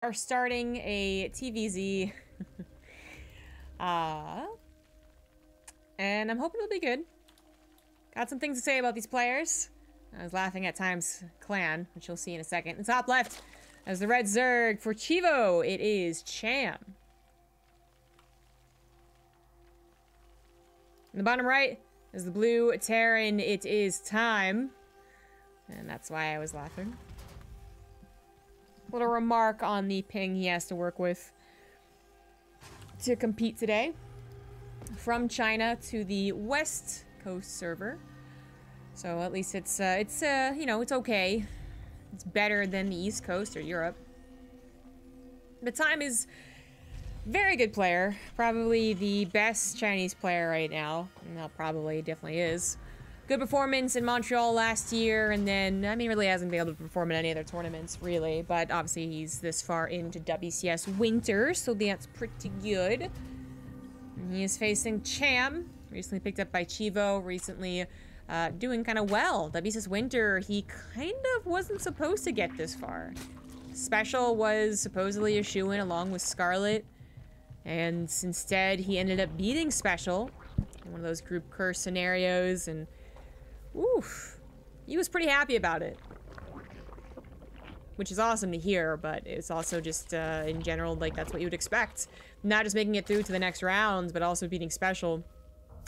Are starting a TVZ. And I'm hoping it'll be good. Got some things to say about these players. I was laughing at Time's clan, which you'll see in a second. In the top left, as the red Zerg for Chivo, it is Cham. In the bottom right is the blue Terran, it is Time. And that's why I was laughing. Little remark on the ping he has to work with to compete today. From China to the West Coast server. So at least it's you know, it's okay. It's better than the East Coast or Europe. The Time is very good player. Probably the best Chinese player right now. Well, probably, definitely is. Good performance in Montreal last year, and then, I mean, really hasn't been able to perform in any other tournaments, really. But obviously he's this far into WCS Winter, so that's pretty good. And he is facing Cham, recently picked up by Chivo, recently doing kind of well. WCS Winter, he kind of wasn't supposed to get this far. Special was supposedly a shoo-in along with Scarlet, and instead he ended up beating Special in one of those group curse scenarios, and oof, he was pretty happy about it. Which is awesome to hear, but it's also just, in general, like, that's what you would expect. Not just making it through to the next rounds, but also beating Special,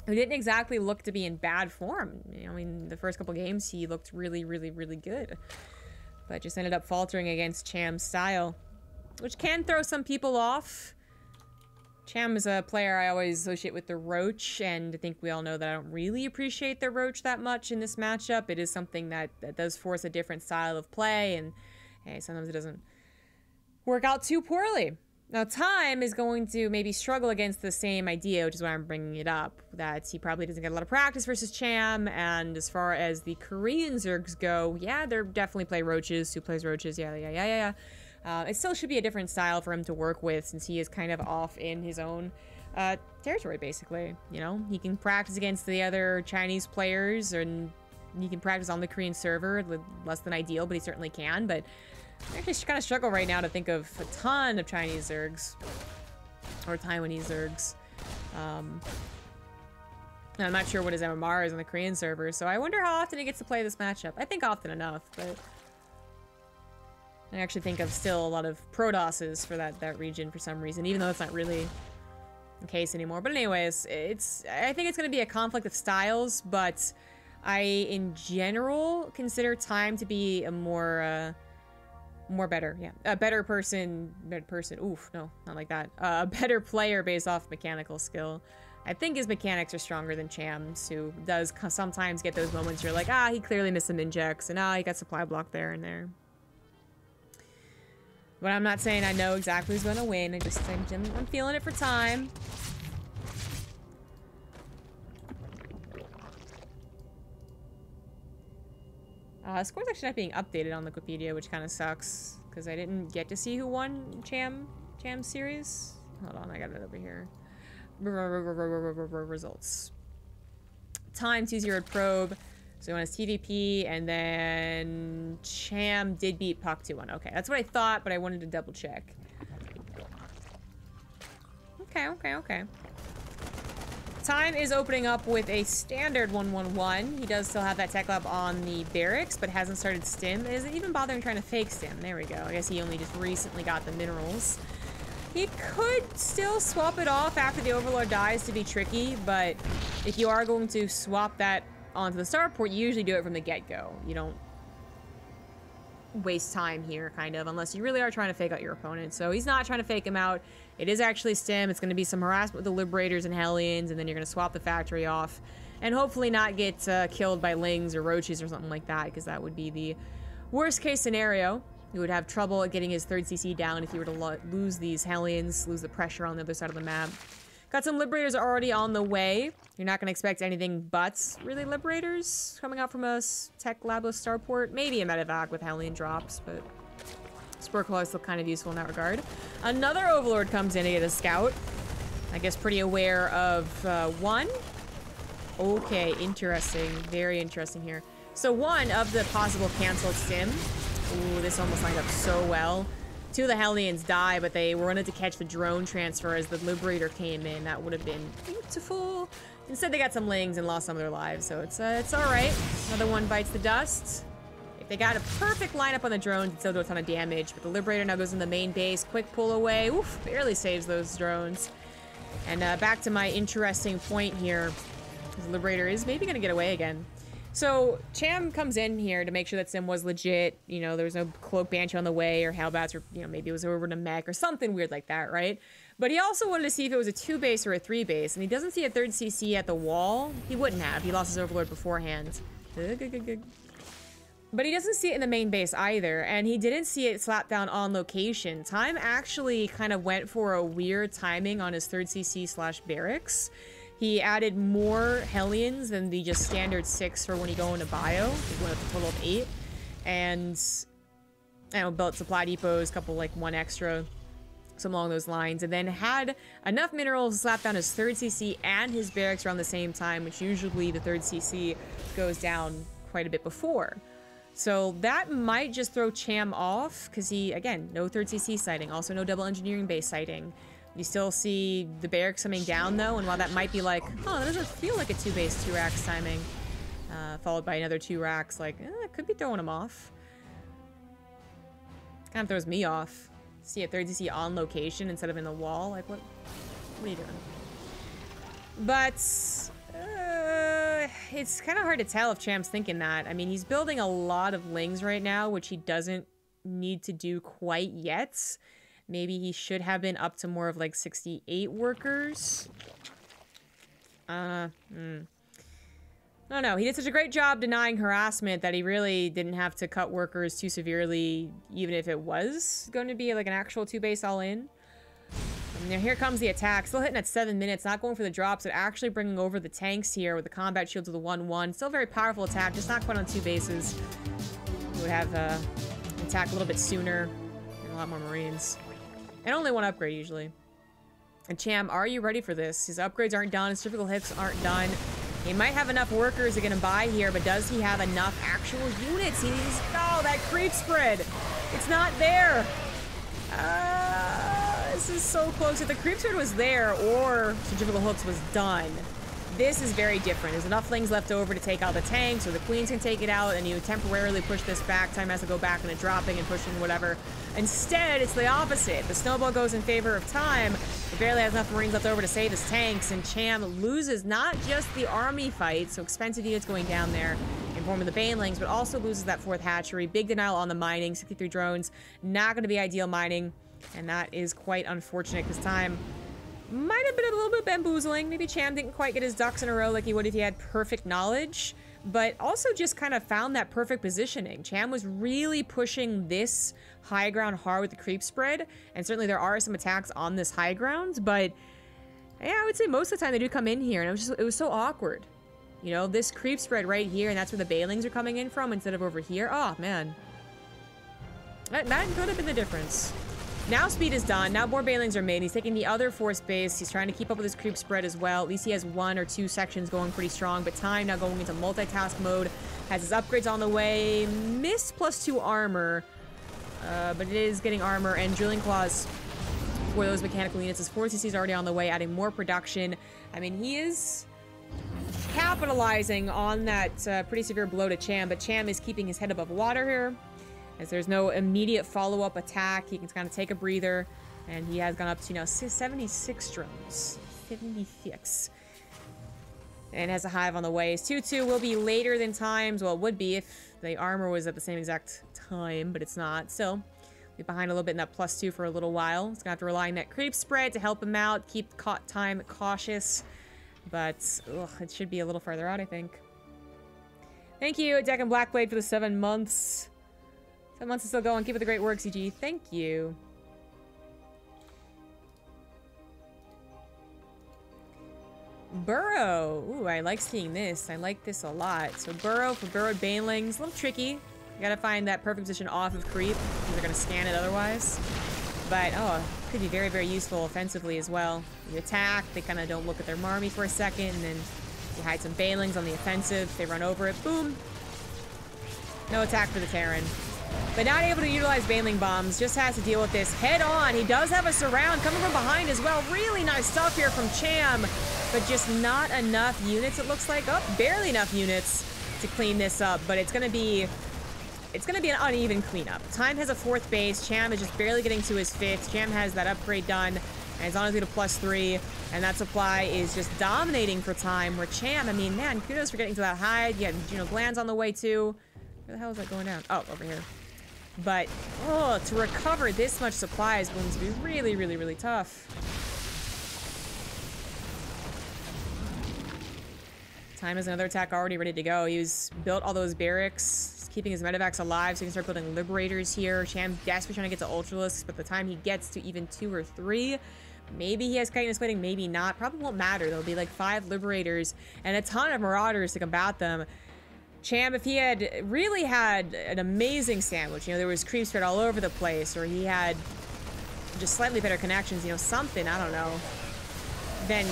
who didn't exactly look to be in bad form. You know, I mean, the first couple games, he looked really, really, really good. But just ended up faltering against Cham's style, which can throw some people off. Cham is a player I always associate with the Roach, and I think we all know that I don't really appreciate the Roach that much in this matchup. It is something that does force a different style of play, and hey, sometimes it doesn't work out too poorly. Now, Time is going to maybe struggle against the same idea, which is why I'm bringing it up, that he probably doesn't get a lot of practice versus Cham, and as far as the Korean Zergs go, yeah, they're definitely play Roaches. Who plays Roaches? Yeah. It still should be a different style for him to work with, since he is kind of off in his own territory, basically. You know, he can practice against the other Chinese players, and he can practice on the Korean server, less than ideal, but he certainly can. But I actually kind of struggle right now to think of a ton of Chinese Zergs, or Taiwanese Zergs. And I'm not sure what his MMR is on the Korean server, so I wonder how often he gets to play this matchup. I think often enough, but I actually think of still a lot of Prodosses for that region for some reason, even though it's not really the case anymore. But anyways, I think it's going to be a conflict of styles, but I, in general, consider Time to be a more better, yeah. A better person, oof, no, not like that. A better player based off mechanical skill. I think his mechanics are stronger than Cham's, who does sometimes get those moments you're like, he clearly missed some injects, and he got supply block there and there. But I'm not saying I know exactly who's gonna win. I'm feeling it for Time. Score's actually not being updated on the Wikipedia, which kind of sucks, because I didn't get to see who won Cham's series. Hold on, I got it over here. Results. Time 2-0 probe. So he won his TVP, and then Cham did beat Puck 2-1. Okay, that's what I thought, but I wanted to double check. Okay. Time is opening up with a standard 1-1-1. He does still have that tech lab on the barracks, but hasn't started stim. Isn't even bothering trying to fake stim. There we go. I guess he only just recently got the minerals. He could still swap it off after the Overlord dies to be tricky, but if you are going to swap that onto the starport, you usually do it from the get-go. You don't waste time here, kind of, unless you really are trying to fake out your opponent. So he's not trying to fake him out. It is actually stim. It's going to be some harassment with the Liberators and Hellions, and then you're going to swap the factory off, and hopefully not get killed by Lings or Roaches or something like that, because that would be the worst case scenario. He would have trouble at getting his 3rd CC down if he were to lose these Hellions, lose the pressure on the other side of the map. Got some Liberators already on the way. You're not going to expect anything but really Liberators coming out from a tech labless starport. Maybe a medevac with Hellion drops, but Spurclaw is still kind of useful in that regard. Another Overlord comes in to get a scout. I guess pretty aware of one. Okay, interesting. Very interesting here. So one of the possible canceled stim. Ooh, this almost lined up so well. Two of the Hellions die, but they wanted to catch the drone transfer as the Liberator came in. That would have been beautiful. Instead, they got some lings and lost some of their lives, so it's all right. Another one bites the dust. If they got a perfect lineup on the drones, it'd still do a ton of damage, but the Liberator now goes in the main base. Quick pull away. Oof, barely saves those drones. And back to my interesting point here. The Liberator is maybe going to get away again. So, Cham comes in here to make sure that Sim was legit. You know, there was no Cloak Banshee on the way, or Hellbats, or, you know, maybe it was over to mech, or something weird like that, right? But he also wanted to see if it was a 2-base or a 3-base, and he doesn't see a 3rd CC at the wall. He wouldn't have. He lost his Overlord beforehand. But he doesn't see it in the main base either, and he didn't see it slap down on location. Time actually kind of went for a weird timing on his 3rd CC / barracks. He added more Hellions than the just standard 6 for when you go into bio. He went up to a total of 8. And, I don't know, built supply depots, couple like 1 extra, some along those lines. And then had enough minerals to slap down his 3rd CC and his barracks around the same time, which usually the 3rd CC goes down quite a bit before. So that might just throw Cham off, because he, again, no 3rd CC sighting, also no double engineering base sighting. You still see the barracks coming down, though, and while that might be like, oh, that doesn't feel like a 2-base 2 racks timing, followed by another 2 racks, like, it could be throwing him off. Kind of throws me off. See a 3rd CC on location instead of in the wall, like, what are you doing? But, it's kind of hard to tell if Cham's thinking that. I mean, he's building a lot of lings right now, which he doesn't need to do quite yet. Maybe he should have been up to more of like 68 workers. I don't know. He did such a great job denying harassment that he really didn't have to cut workers too severely, even if it was going to be like an actual 2-base all-in. Now here comes the attack. Still hitting at 7 minutes, not going for the drops, but actually bringing over the tanks here with the combat shields of the 1-1. Still a very powerful attack, just not quite on 2 bases. He would have attack a little bit sooner and a lot more Marines. And only 1 upgrade, usually. And Cham, are you ready for this? His upgrades aren't done. His typical hits aren't done. He might have enough workers to get him by here, but does he have enough actual units? He's... Oh, that creep spread! It's not there! This is so close. If the creep spread was there, or Centrifugal Hooks was done, this is very different. There's enough things left over to take out the tanks, or the queens can take it out, and you temporarily push this back. Time has to go back into dropping and pushing whatever. Instead, it's the opposite. The snowball goes in favor of time. He barely has enough Marines left over to save his tanks, and Cham loses not just the army fight, so expensive units going down there in form of the Banelings, but also loses that 4th hatchery. Big denial on the mining, 63 drones. Not going to be ideal mining, and that is quite unfortunate because time might have been a little bit bamboozling. Maybe Cham didn't quite get his ducks in a row like he would if he had perfect knowledge, but also just kind of found that perfect positioning. Cham was really pushing this high ground hard with the creep spread, and certainly there are some attacks on this high ground, but yeah, I would say most of the time they do come in here, and it was so awkward. You know, this creep spread right here, and that's where the Banelings are coming in from instead of over here. Oh, man. That could have been the difference. Now speed is done. Now more Banelings are made. He's taking the other force base. He's trying to keep up with his creep spread as well. At least he has 1 or 2 sections going pretty strong. But time now going into multitask mode. Has his upgrades on the way. Missed +2 armor. But it is getting armor and drilling claws for those mechanical units. His 4 CC is already on the way, adding more production. I mean, he is capitalizing on that pretty severe blow to Cham. But Cham is keeping his head above water here, as there's no immediate follow-up attack. He can kind of take a breather, and he has gone up to, you know, 76 drones. 76. And has a hive on the way. His 2-2 will be later than times. Well, it would be if the armor was at the same exact time, but it's not. Still, be behind a little bit in that +2 for a little while. He's gonna have to rely on that creep spread to help him out, keep time cautious. But, ugh, it should be a little farther out, I think. Thank you, Deck and Blackblade, for the 7 months. 7 months is still going. Keep up the great work, CG. Thank you. Burrow. Ooh, I like seeing this. I like this a lot. So Burrow for Burrowed Banelings. A little tricky. You gotta find that perfect position off of creep, because they're gonna scan it otherwise. But, oh, could be very, very useful offensively as well. You attack, they kind of don't look at their army for a second, and then you hide some Banelings on the offensive. They run over it. Boom. No attack for the Terran. but not able to utilize Baneling Bombs. Just has to deal with this head on. He does have a surround coming from behind as well. Really nice stuff here from Cham, but just not enough units, it looks like. Oh, barely enough units to clean this up, but it's gonna be an uneven cleanup. Time has a 4th base. Cham is just barely getting to his 5th. Cham has that upgrade done, and it's on his way to +3, and that supply is just dominating for Time, where Cham, I mean, man, kudos for getting to that high. You got Gland's on the way, too. Where the hell is that going down? Oh, over here. But, oh, to recover this much supply is going to be really, really, really tough. Time has another attack already ready to go. He's built all those barracks. He's keeping his medevacs alive so he can start building liberators here. Cham's desperately trying to get to Ultralisks, but the time he gets to even 2 or 3, maybe he has Chitinous Plating, maybe not. Probably won't matter. There'll be like 5 liberators and a ton of marauders to combat them. Cham, if he had really had an amazing sandwich, you know, there was creep spread all over the place, or he had just slightly better connections, you know, something, I don't know, then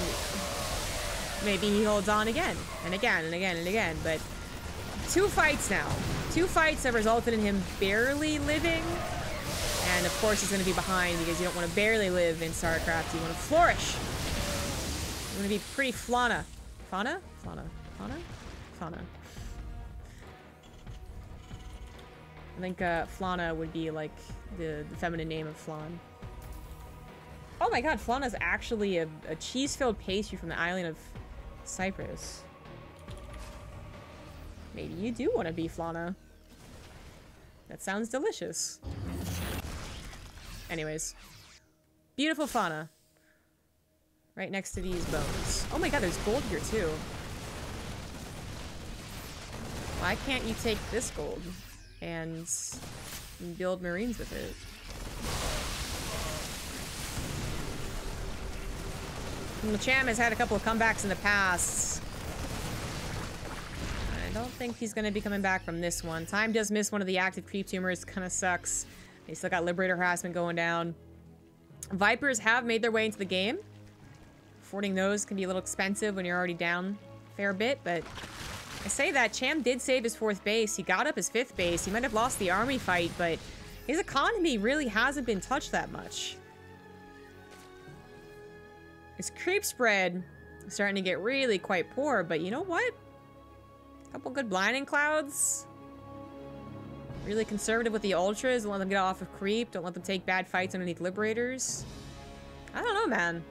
maybe he holds on again, and again, and again, and again, but 2 fights now. 2 fights have resulted in him barely living, and of course he's going to be behind because you don't want to barely live in StarCraft, you want to flourish. You want to be pretty Flana. Fauna? Fauna. Fauna? Fauna. I think Flana would be like the feminine name of Flan. Oh my god, Flana is actually a cheese-filled pastry from the island of Cyprus. Maybe you do want to be Flana. That sounds delicious. Anyways. Beautiful fauna. Right next to these bones. Oh my god, there's gold here too. Why can't you take this gold and build marines with it? The Cham has had a couple of comebacks in the past. I don't think he's going to be coming back from this one. Time does miss one of the active creep tumors. Kind of sucks. They still got Liberator harassment going down. Vipers have made their way into the game. Affording those can be a little expensive when you're already down a fair bit, but I say that Cham did save his 4th base. He got up his 5th base. He might have lost the army fight, but his economy really hasn't been touched that much. His creep spread is starting to get really quite poor, but you know what? A couple good blinding clouds. Really conservative with the ultras. Don't let them get off of creep. Don't let them take bad fights underneath liberators. I don't know, man.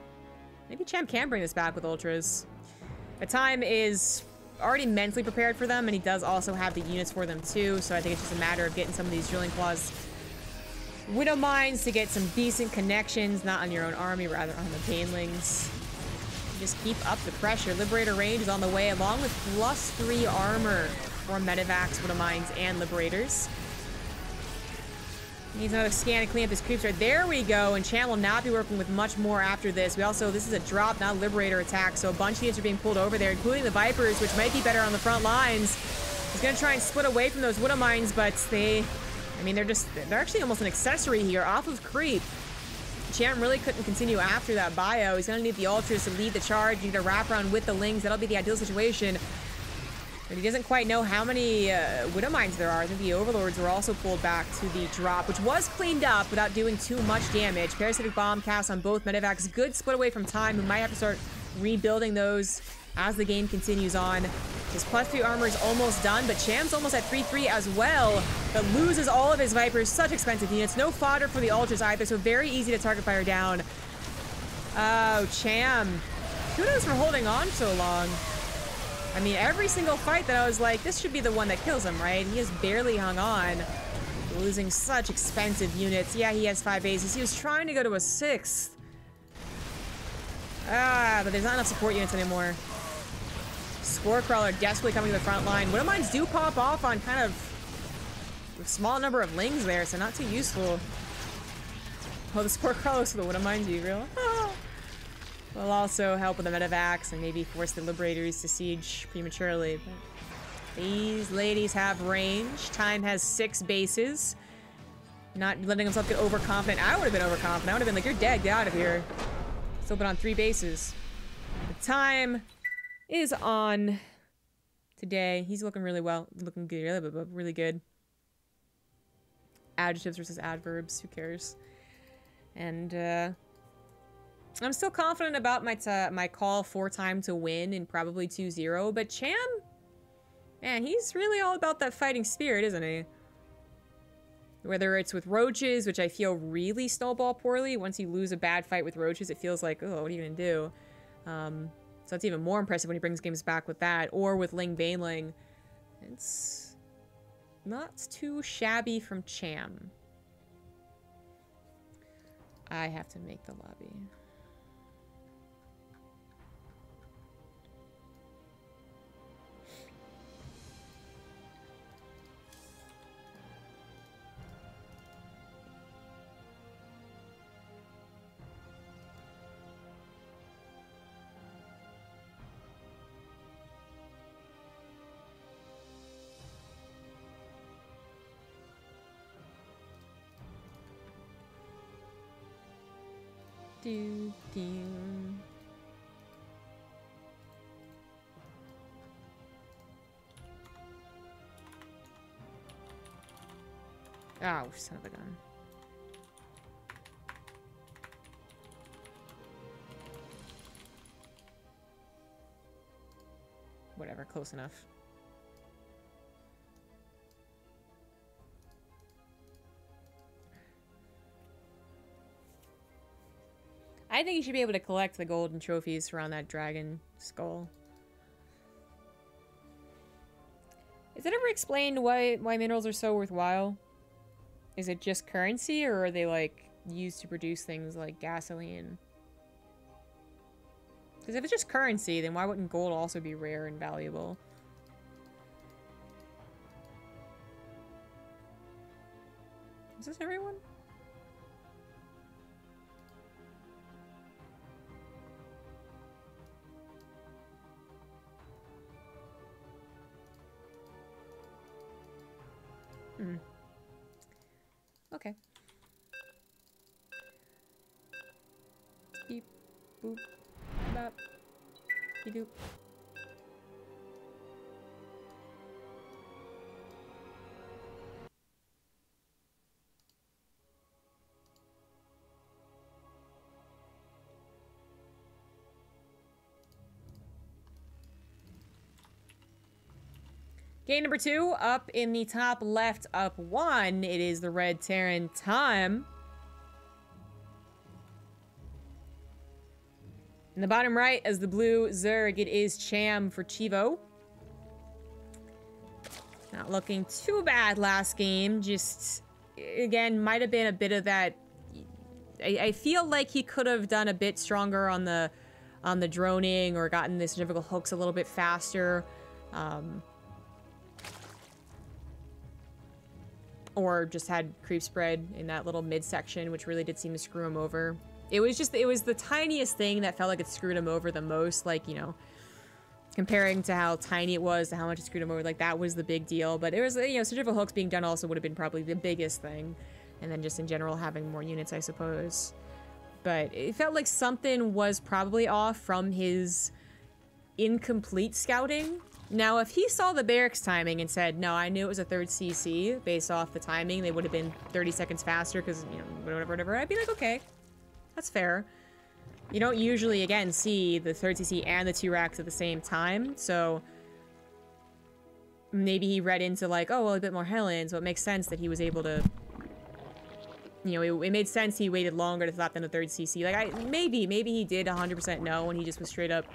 Maybe Cham can bring this back with ultras. But Time is already mentally prepared for them, and he does also have the units for them too, so I think it's just a matter of getting some of these drilling claws Widow Mines to get some decent connections, not on your own army, rather on the Banelings. Just keep up the pressure. Liberator range is on the way, along with +3 armor for Medivacs, Widow Mines, and Liberators. Needs another scan to clean up his creeps right. There we go, and Cham will not be working with much more after this. This is a drop, not a Liberator attack, so a bunch of units are being pulled over there, including the Vipers, which might be better on the front lines. He's gonna try and split away from those Widow Mines, but they're actually almost an accessory here off of creep. Cham really couldn't continue after that bio. He's gonna need the ultras to lead the charge, need a wraparound with the lings. That'll be the ideal situation. But he doesn't quite know how many Widow Mines there are. I think the Overlords were also pulled back to the drop, which was cleaned up without doing too much damage. Parasitic Bomb cast on both Medivacs. Good split away from Time, who might have to start rebuilding those as the game continues on. His +3 armor is almost done, but Cham's almost at 3-3 as well, but loses all of his Vipers. Such expensive units. No fodder for the Ultras either, so very easy to target fire down. Oh, Cham. Kudos for holding on so long. I mean, every single fight that I was like, this should be the one that kills him, right? He has barely hung on. Losing such expensive units. Yeah, he has 5 bases. He was trying to go to a 6th. But there's not enough support units anymore. Spore Crawler desperately coming to the front line. Widow Mines do pop off on kind of a small number of lings there, so not too useful. Oh, the Spore Crawlers for the Widow Mines, you real? Will also help with the Medivacs and maybe force the Liberators to siege prematurely. But these ladies have range. Time has 6 bases. Not letting himself get overconfident. I would have been overconfident. I would have been like, you're dead, get out of here. Still been on 3 bases. But Time is on today. He's looking really well. Looking good, really good. adjectives versus adverbs. Who cares? And I'm still confident about my call for time to win and probably 2-0. But Cham, man, he's really all about that fighting spirit, isn't he? Whether it's with roaches, which I feel really snowball poorly. Once you lose a bad fight with roaches, it feels like, oh, what are you gonna do? So it's even more impressive when he brings games back with that. Or with Ling Baneling. It's not too shabby from Cham. I have to make the lobby. Do, do. Oh, son of a gun. Whatever, close enough. I think you should be able to collect the golden trophies around that dragon skull. Is it ever explained why minerals are so worthwhile? Is it just currency, or are they, like, used to produce things like gasoline? Because if it's just currency, then why wouldn't gold also be rare and valuable? Is this everyone? Okay. Beep, boop, bop, beep, doop. Game number 2, up in the top left, up 1. It is the Red Terran time. In the bottom right, as the blue Zerg, it is Cham for Chivo. Not looking too bad last game. Just, again, might have been a bit of that. I feel like he could have done a bit stronger on the droning, or gotten the centrifugal hooks a little bit faster. Or just had creep spread in that little midsection, which really did seem to screw him over. It was the tiniest thing that felt like it screwed him over the most. Like, you know, comparing to how tiny it was to how much it screwed him over, like, that was the big deal. But it was, you know, centrifugal hooks being done also would have been probably the biggest thing. And then just in general having more units, I suppose. But it felt like something was probably off from his incomplete scouting. Now, if he saw the barracks timing and said, no, I knew it was a 3rd CC, based off the timing, they would have been 30 seconds faster, because, you know, whatever, I'd be like, okay, that's fair. You don't usually, again, see the 3rd CC and the 2 racks at the same time, so maybe he read into, like, oh, well, a bit more Helen, so it makes sense that he was able to, you know, it made sense he waited longer to stop than the 3rd CC. Like, maybe he did 100% know, and he just was straight up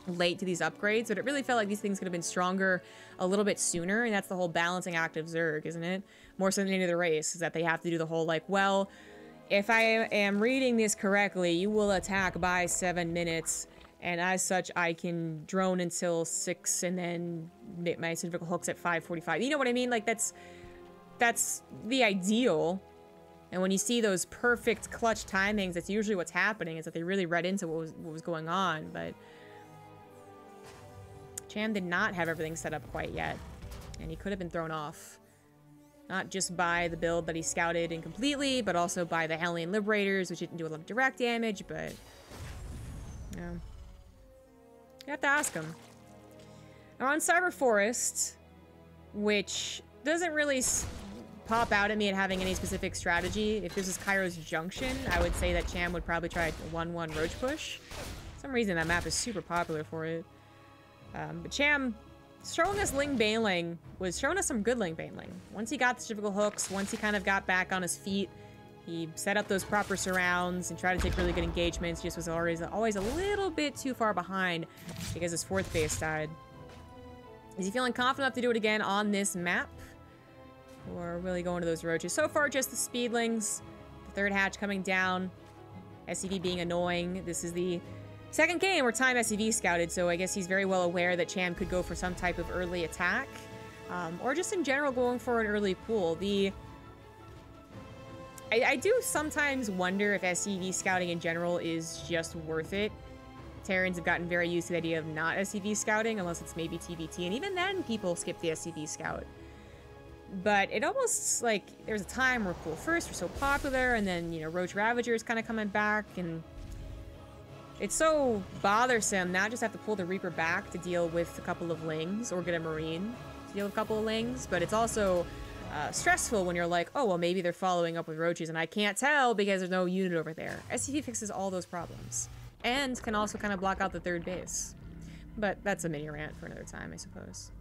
late to these upgrades, but it really felt like these things could have been stronger a little bit sooner, and that's the whole balancing act of Zerg, isn't it? More so than any of the race, is that they have to do the whole, like, well, if I am reading this correctly, you will attack by 7 minutes, and as such, I can drone until 6, and then make my centrifugal hooks at 5:45. You know what I mean? Like, that's the ideal. And when you see those perfect clutch timings, that's usually what's happening, is that they really read into what was going on, but Cham did not have everything set up quite yet, and he could have been thrown off. Not just by the build that he scouted incompletely, but also by the Hellion Liberators, which didn't do a lot of direct damage, but, you know, you have to ask him. Now on Cyber Forest, which doesn't really pop out at me at having any specific strategy. If this is Kairo's Junction, I would say that Cham would probably try a 1-1 roach push. For some reason, that map is super popular for it. But Cham, showing us Ling Baneling, was showing us some good Ling Baneling. Once he got the typical hooks, once he kind of got back on his feet, he set up those proper surrounds and tried to take really good engagements. Just was always a little bit too far behind because his 4th base died. Is he feeling confident enough to do it again on this map? Or really going to those roaches? So far, just the speedlings. The 3rd hatch coming down. SCV being annoying. This is the 2nd game where Time SCV scouted, so I guess he's very well aware that Cham could go for some type of early attack. Or just in general going for an early pull. I do sometimes wonder if SCV scouting in general is just worth it. Terrans have gotten very used to the idea of not SCV scouting, unless it's maybe TVT, and even then people skip the SCV scout. But it almost, like, there's a time where Pool First were so popular, and then, you know, Roach Ravager is kind of coming back, and it's so bothersome not just have to pull the Reaper back to deal with a couple of Lings, or get a Marine to deal with a couple of Lings, but it's also stressful when you're like, oh, well, maybe they're following up with Roaches, and I can't tell because there's no unit over there. SCV fixes all those problems, and can also kind of block out the 3rd base. But that's a mini rant for another time, I suppose.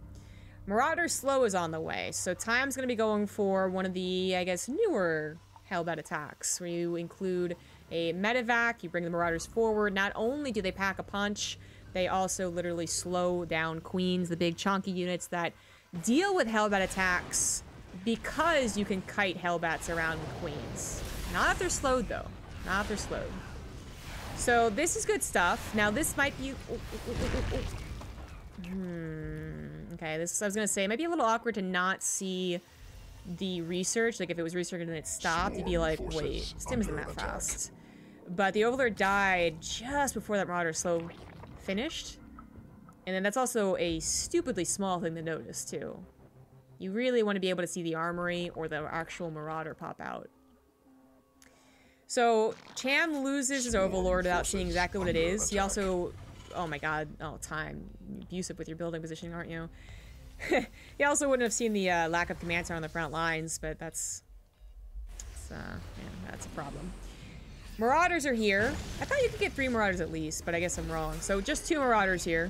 Marauder Slow is on the way, so Time's going to be going for one of the, I guess, newer Hellbat attacks, where you include a medevac, you bring the Marauders forward. Not only do they pack a punch, they also literally slow down Queens, the big chunky units that deal with Hellbat attacks because you can kite Hellbats around Queens. Not if they're slowed, though. Not if they're slowed. So this is good stuff. Now this might be... Okay, I was gonna say, it might be a little awkward to not see the research. Like, if it was researched and it stopped, you'd be like, wait, Stim isn't that fast. But the Overlord died just before that Marauder Slow finished. And then that's also a stupidly small thing to notice, too. You really want to be able to see the armory or the actual Marauder pop out. So, Cham loses his Overlord without seeing exactly what it is. He also... Oh my god. Oh, Time. You're abusive with your building positioning, aren't you? He also wouldn't have seen the lack of command center on the front lines, but that's a problem. Marauders are here. I thought you could get 3 Marauders at least, but I guess I'm wrong. So just 2 Marauders here.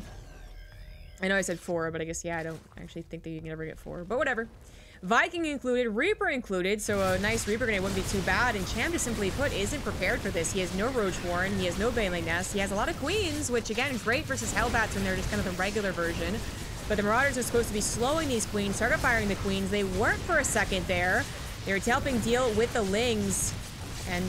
I know I said 4, but I guess, yeah, I don't actually think that you can ever get 4, but whatever. Viking included, Reaper included, so a nice Reaper grenade wouldn't be too bad, and Cham, just simply put, isn't prepared for this. He has no Roach Warren, he has no Baneling Nest, he has a lot of Queens, which again is great versus Hellbats when they're just kind of the regular version. But the Marauders are supposed to be slowing these Queens, target firing the Queens. They weren't for a second there. They were helping deal with the Lings. And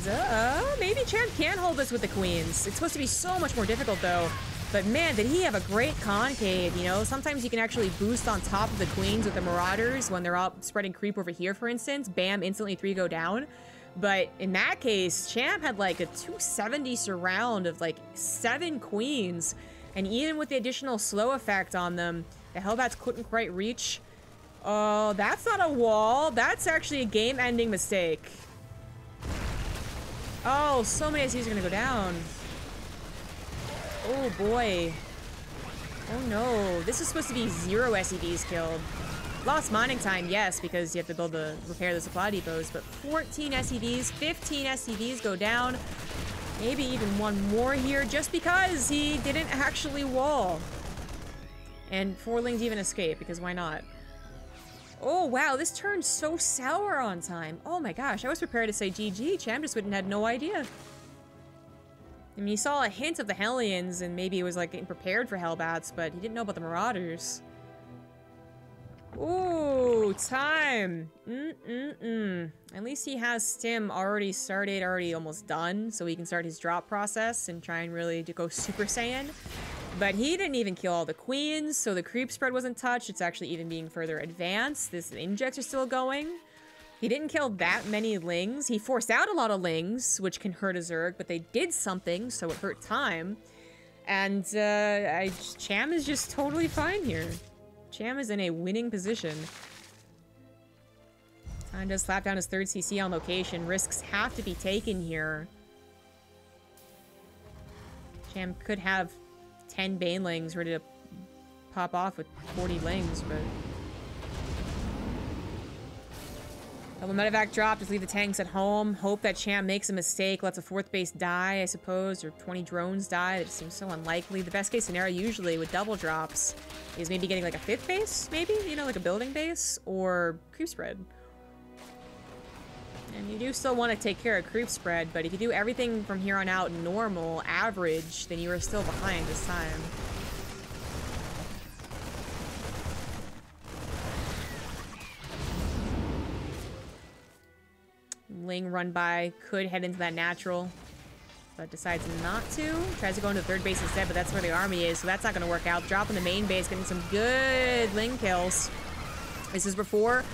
maybe Cham can hold this with the Queens. It's supposed to be so much more difficult though. But man, did he have a great concave, you know? Sometimes you can actually boost on top of the Queens with the Marauders when they're out spreading creep over here, for instance. Bam, instantly 3 go down. But in that case, Cham had like a 270 surround of like 7 Queens. And even with the additional slow effect on them, the Hellbats couldn't quite reach. Oh, that's not a wall. That's actually a game-ending mistake. Oh, so many SCVs are gonna go down. Oh boy. Oh no. This is supposed to be 0 SCVs killed. Lost mining time, yes, because you have to repair the supply depots, but 14 SCVs, 15 SCVs go down. Maybe even one more here, just because he didn't actually wall. And 4 Lings even escape, because why not? Oh wow, this turned so sour on Time. Oh my gosh, I was prepared to say GG. Cham just had no idea. I mean, he saw a hint of the Hellions, and maybe he was like getting prepared for Hellbats, but he didn't know about the Marauders. Ooh, Time. At least he has Stim already started, already almost done, so he can start his drop process and try and really go Super Saiyan. But he didn't even kill all the Queens, so the creep spread wasn't touched. It's actually even being further advanced. The injects are still going. He didn't kill that many Lings. He forced out a lot of Lings, which can hurt a Zerg, but they did something, so it hurt Time. And Cham is just totally fine here. Cham is in a winning position. Time does slap down his 3rd CC on location. Risks have to be taken here. Cham could have 10 Banelings ready to pop off with 40 Lings, but... Double medevac drop, just leave the tanks at home. Hope that Cham makes a mistake, lets a 4th base die, I suppose, or 20 drones die. That seems so unlikely. The best case scenario usually with double drops is maybe getting like a 5th base, maybe? You know, like a building base, or creep spread. And you do still want to take care of creep spread, but if you do everything from here on out normal, average, then you are still behind this time. Ling run by, could head into that natural, but decides not to. Tries to go into 3rd base instead, but that's where the army is, so that's not going to work out. Dropping the main base, getting some good Ling kills. This is before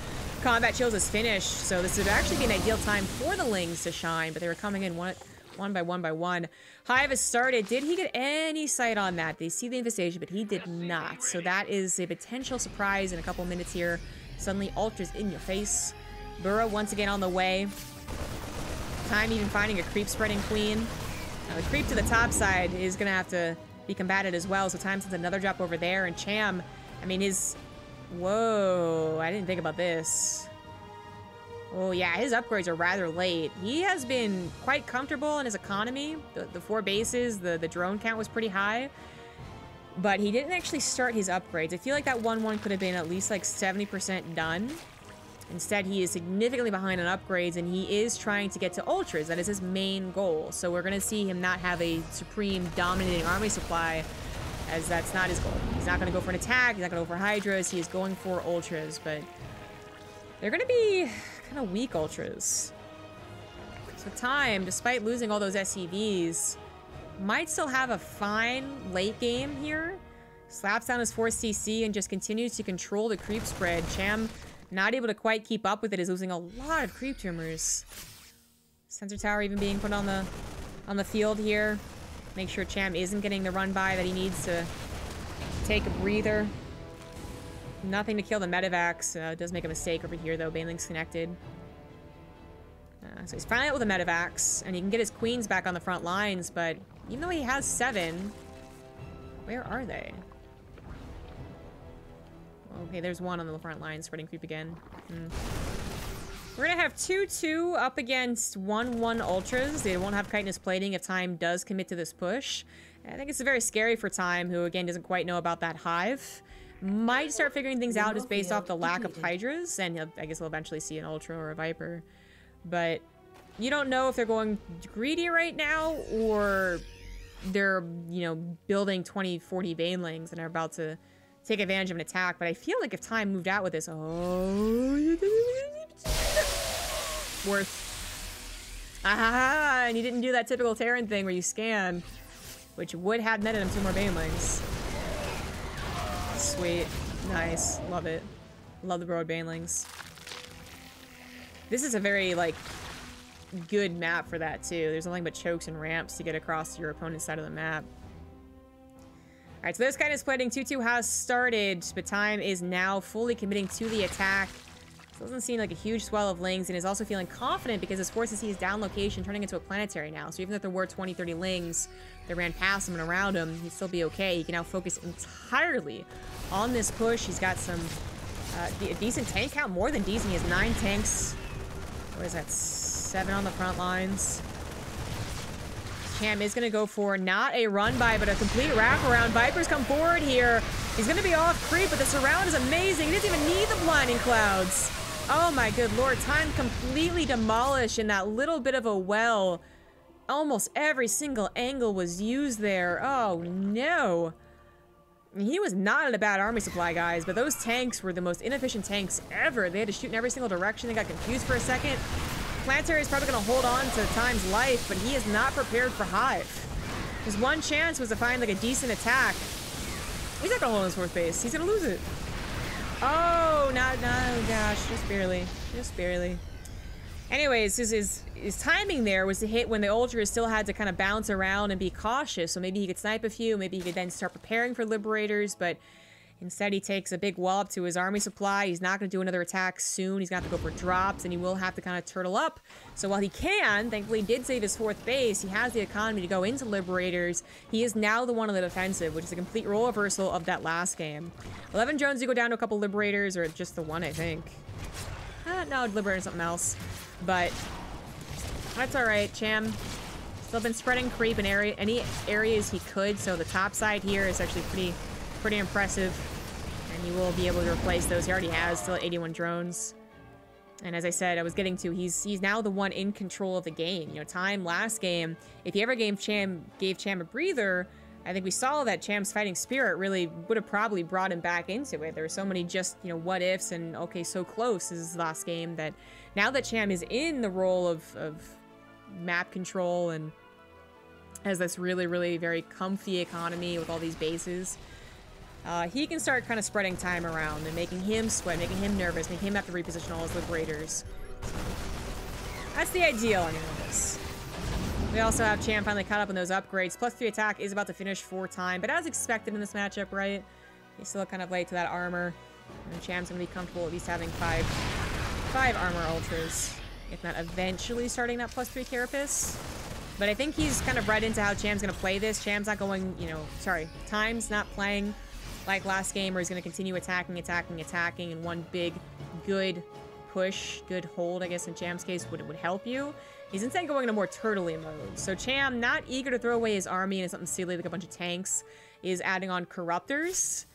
combat chills is finished, so this would actually be an ideal time for the Lings to shine, but they were coming in one by one. Hive has started. Did he get any sight on that? They see the infestation, but he did not, so that is a potential surprise in a couple minutes here. Suddenly, Ultra's in your face. Burrow once again on the way. Time even finding a creep spreading queen. Now the creep to the top side is gonna have to be combated as well, so Time sends another drop over there, and Cham, I mean, his... Whoa, I didn't think about this. Oh yeah, his upgrades are rather late. He has been quite comfortable in his economy. The 4 bases, the drone count was pretty high, but he didn't actually start his upgrades. I feel like that 1-1 could have been at least like 70% done. Instead, he is significantly behind on upgrades, and he is trying to get to Ultras. That is his main goal. So we're going to see him not have a supreme dominating army supply, as that's not his goal. He's not going to go for an attack. He's not going to go for Hydras. He is going for Ultras, but they're going to be kind of weak Ultras. So Time, despite losing all those SCVs, might still have a fine late game here. Slaps down his 4 CC and just continues to control the creep spread. Cham, not able to quite keep up with it, is losing a lot of creep tumors. Sensor tower even being put on the field here. Make sure Cham isn't getting the run by that he needs to take a breather. Nothing to kill the medevacs. Does make a mistake over here though. Baneling's connected. So he's finally out with a medevacs, and he can get his queens back on the front lines, but even though he has 7, where are they? Okay, there's one on the front line, spreading creep again. We're gonna have 2-2 up against 1-1 Ultras. They won't have chitinous plating if Time does commit to this push. I think it's very scary for Time, who again doesn't quite know about that Hive. Might start figuring things out just based off the lack of Hydras, and I guess he'll eventually see an Ultra or a Viper. But you don't know if they're going greedy right now, or they're, you know, building 20-40 Banelings and are about to take advantage of an attack. But I feel like if Time moved out with this, worth. Ah, and he didn't do that typical Terran thing where you scan, which would have netted him 2 more Banelings. Sweet. Nice. Love it. Love the broad Banelings. This is a very, like, good map for that, too. There's nothing but chokes and ramps to get across your opponent's side of the map. Alright, so this kind of splitting 2-2 has started, but Time is now fully committing to the attack. This doesn't seem like a huge swell of Lings, and is also feeling confident because his forces see his down location turning into a planetary now. So even if there were 20-30 Lings that ran past him and around him, he'd still be okay. He can now focus entirely on this push. He's got some a decent tank count, more than decent. He has 9 tanks. What is that? 7 on the front lines. Cham is going to go for not a run by, but a complete wraparound. Vipers come forward here. He's going to be off creep, but the surround is amazing. He doesn't even need the blinding clouds. Oh my good lord. Time completely demolished in that little bit of a well. Almost every single angle was used there. Oh no. He was not in a bad army supply, guys, but those tanks were the most inefficient tanks ever. They had to shoot in every single direction. They got confused for a second. Planetary is probably going to hold on to Time's life, but he is not prepared for Hive. His one chance was to find like a decent attack. He's not going to hold on his 4th base. He's going to lose it. Oh, no, gosh, just barely. Just barely. Anyways, his timing there was to hit when the Ultras still had to kind of bounce around and be cautious. So maybe he could snipe a few, maybe he could then start preparing for Liberators, but instead he takes a big wallop to his army supply. He's not going to do another attack soon. He's going to have to go for drops, and he will have to kind of turtle up. So while he can, thankfully he did save his 4th base, he has the economy to go into Liberators. He is now the one on the defensive, which is a complete role reversal of that last game. 11 drones to go down to a couple Liberators, or just the one, I think. no, Liberator something else. But that's alright. Cham still been spreading creep in any areas he could, so the top side here is actually pretty impressive. And he will be able to replace those. He already has, still at 81 drones. And as I said, I was getting to, he's now the one in control of the game. You know, Time last game, if he ever gave Cham a breather, I think we saw that Cham's fighting spirit really would have probably brought him back into it. There were so many just, you know, what ifs and okay, so close is his last game, that now that Cham is in the role of map control and has this really very comfy economy with all these bases, he can start kind of spreading Time around and making him sweat, making him nervous, making him have to reposition all his Liberators. That's the ideal anyway. We also have Cham finally caught up on those upgrades. +3 attack is about to finish for Time, but as expected in this matchup, right? He's still kind of late to that armor. And Cham's gonna be comfortable at least having five armor ultras, if not eventually starting that +3 Carapace. But I think he's kind of read into how Cham's gonna play this. Cham's not going, you know, sorry, Time's not playing like last game, where he's gonna continue attacking, and one big, good push, good hold, I guess in Cham's case, would help you. He's instead going into more turtley mode. So Cham, not eager to throw away his army into something silly like a bunch of tanks, is adding on Corruptors.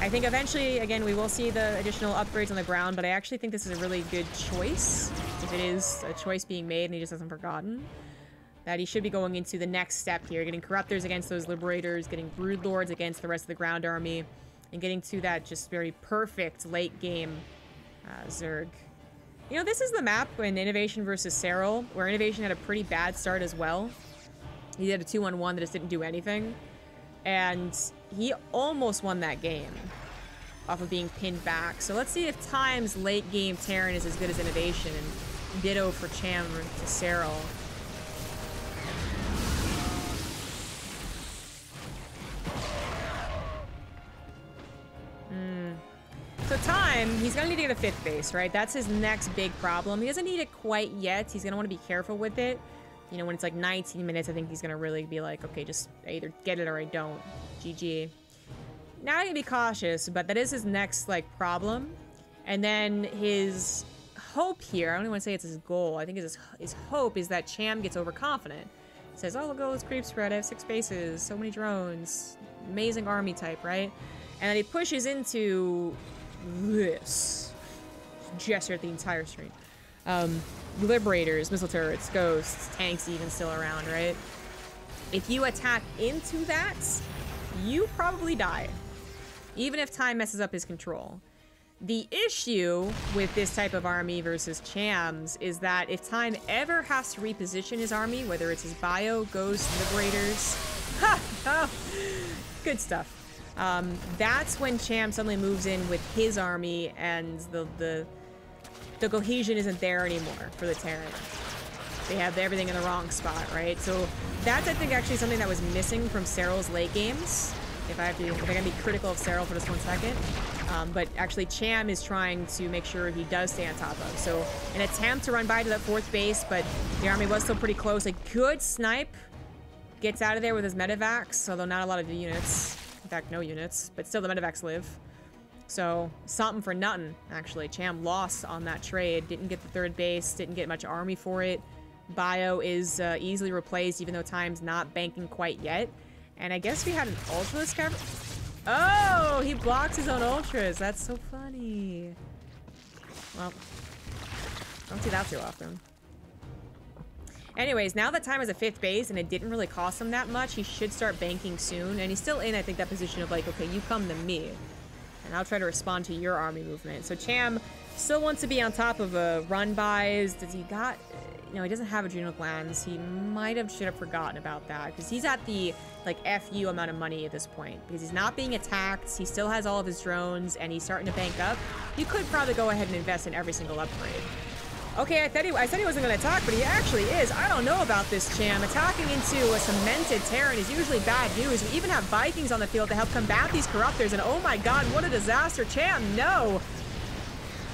I think eventually, again, we will see the additional upgrades on the ground, but I actually think this is a really good choice. If it is a choice being made and he just hasn't forgotten, that he should be going into the next step here, getting Corruptors against those Liberators, getting Broodlords against the rest of the ground army, and getting to that just very perfect late game Zerg. You know, this is the map in Innovation versus Serral, where Innovation had a pretty bad start as well. He had a 2-on-1 that just didn't do anything. And he almost won that game off of being pinned back. So let's see if Time's late game Terran is as good as Innovation, and ditto for Cham to Serral. So Time, he's going to need to get a 5th base, right? That's his next big problem. He doesn't need it quite yet. He's going to want to be careful with it. You know, when it's like 19 minutes, I think he's going to really be like, okay, just I either get it or I don't. GG. Now I can be cautious, but that is his next, like, problem. And then his hope here, I don't even want to say it's his goal. I think his hope is that Cham gets overconfident. Says, oh, look at all this creep spread. I have 6 bases, so many drones. Amazing army type, right? And then he pushes into this. Gesture at the entire screen. Liberators, missile turrets, ghosts, tanks even still around, right? If you attack into that, you probably die. Even if Time messes up his control. The issue with this type of army versus Cham's is that if Time ever has to reposition his army, whether it's his bio, ghosts, liberators, oh, good stuff. That's when Cham suddenly moves in with his army, and the cohesion isn't there anymore for the Terran. They have everything in the wrong spot, right? So that's, I think, actually something that was missing from Serral's late games. If I can be critical of Serral for just 1 second. But actually Cham is trying to make sure he does stay on top of. So an attempt to run by to that 4th base, but the army was still pretty close. A good snipe gets out of there with his medevacs, although not a lot of units. In fact, no units, but still the medevacs live. So something for nothing, actually. Cham lost on that trade. Didn't get the 3rd base, didn't get much army for it. Bio is easily replaced, even though Time's not banking quite yet. And I guess we had an ultra discover. Oh, he blocks his own ultras. That's so funny. Well, I don't see that too often. Anyways, now that Time has a 5th base and it didn't really cost him that much, he should start banking soon. And he's still in, I think, that position of like, okay, you come to me, and I'll try to respond to your army movement. So Cham still wants to be on top of run buys. Does he got... No, he doesn't have adrenal glands. He might have should have forgotten about that, because he's at the like FU amount of money at this point, because he's not being attacked. He still has all of his drones, and he's starting to bank up. You could probably go ahead and invest in every single upgrade. Okay, I said he wasn't going to attack, but he actually is. I don't know about this Cham. Attacking into a cemented Terran is usually bad news. We even have Vikings on the field to help combat these Corruptors, and oh my god, what a disaster. Cham, no!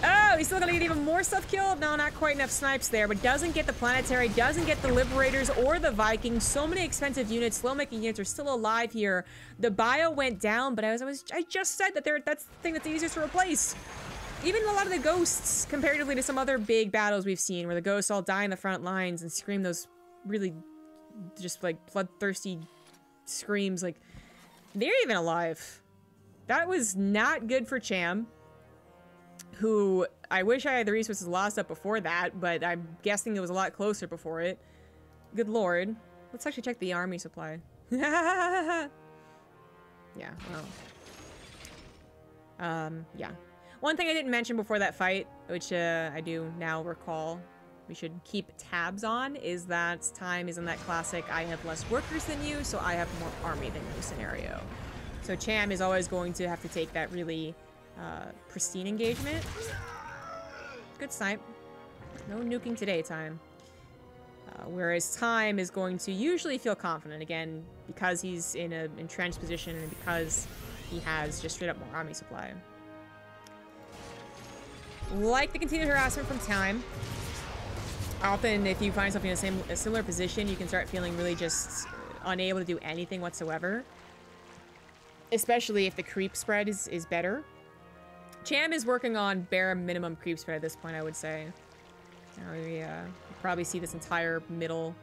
Oh, he's still gonna get even more stuff killed? No, not quite enough snipes there, but doesn't get the Planetary, doesn't get the Liberators or the Vikings. So many expensive units, slow-making units are still alive here. The bio went down, but I just said that that's the thing that's the easiest to replace. even a lot of the ghosts, comparatively to some other big battles we've seen, where the ghosts all die in the front lines and scream those really just like bloodthirsty screams, like they're even alive. That was not good for Cham, who I wish I had the resources lost up before that, but I'm guessing it was a lot closer before it. Good lord. Let's actually check the army supply. Yeah, well. Yeah. One thing I didn't mention before that fight, which I do now recall we should keep tabs on, is that Time is in that classic I have less workers than you, so I have more army than you scenario. So Cham is always going to have to take that really pristine engagement. Good snipe. No nuking today, Time. Whereas Time is going to usually feel confident, again, because he's in an entrenched position and because he has just straight up more army supply. Like the continued harassment from Time. Often, if you find yourself in a similar position, you can start feeling really just unable to do anything whatsoever. Especially if the creep spread is better. Cham is working on bare minimum creep spread at this point, I would say. Now we probably see this entire middle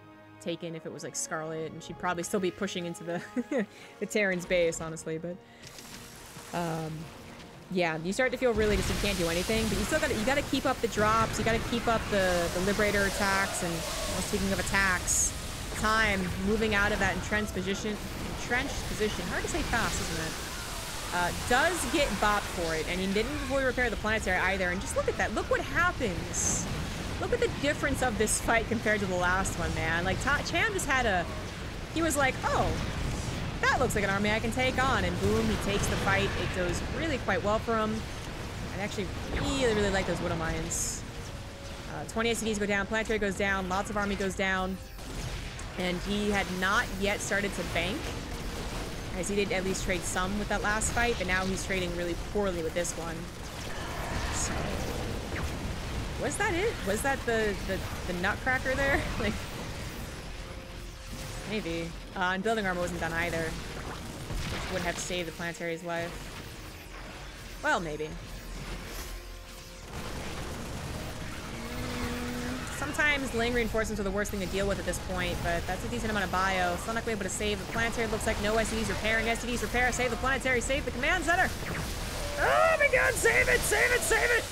taken if it was like Scarlet, and she'd probably still be pushing into the the Terran's base, honestly, but yeah, you start to feel really just you can't do anything, but you gotta keep up the drops, you gotta keep up the Liberator attacks, and well, speaking of attacks, Time moving out of that entrenched position, hard to say fast, isn't it? Does get bopped for it, and he didn't fully repair the planetary either, and just look at that, look what happens. Look at the difference of this fight compared to the last one, man. Like, Cham just had he was like, oh, that looks like an army I can take on, and boom, he takes the fight. It goes really quite well for him. I actually really like those Widow Mines. 20 SCDs go down, planetary goes down, lots of army goes down, and he had not yet started to bank, as he did at least trade some with that last fight, but now he's trading really poorly with this one. So, was that it? Was that the nutcracker there? Like, maybe. And building armor wasn't done either, which would have saved the planetary's life. Well, maybe. Sometimes lane reinforcements are the worst thing to deal with at this point, but that's a decent amount of bio. Still not going to be able to save the planetary. Looks like no SCDs repairing. SCDs repair. Save the planetary. Save the command center. Oh my god, save it! Save it! Save it!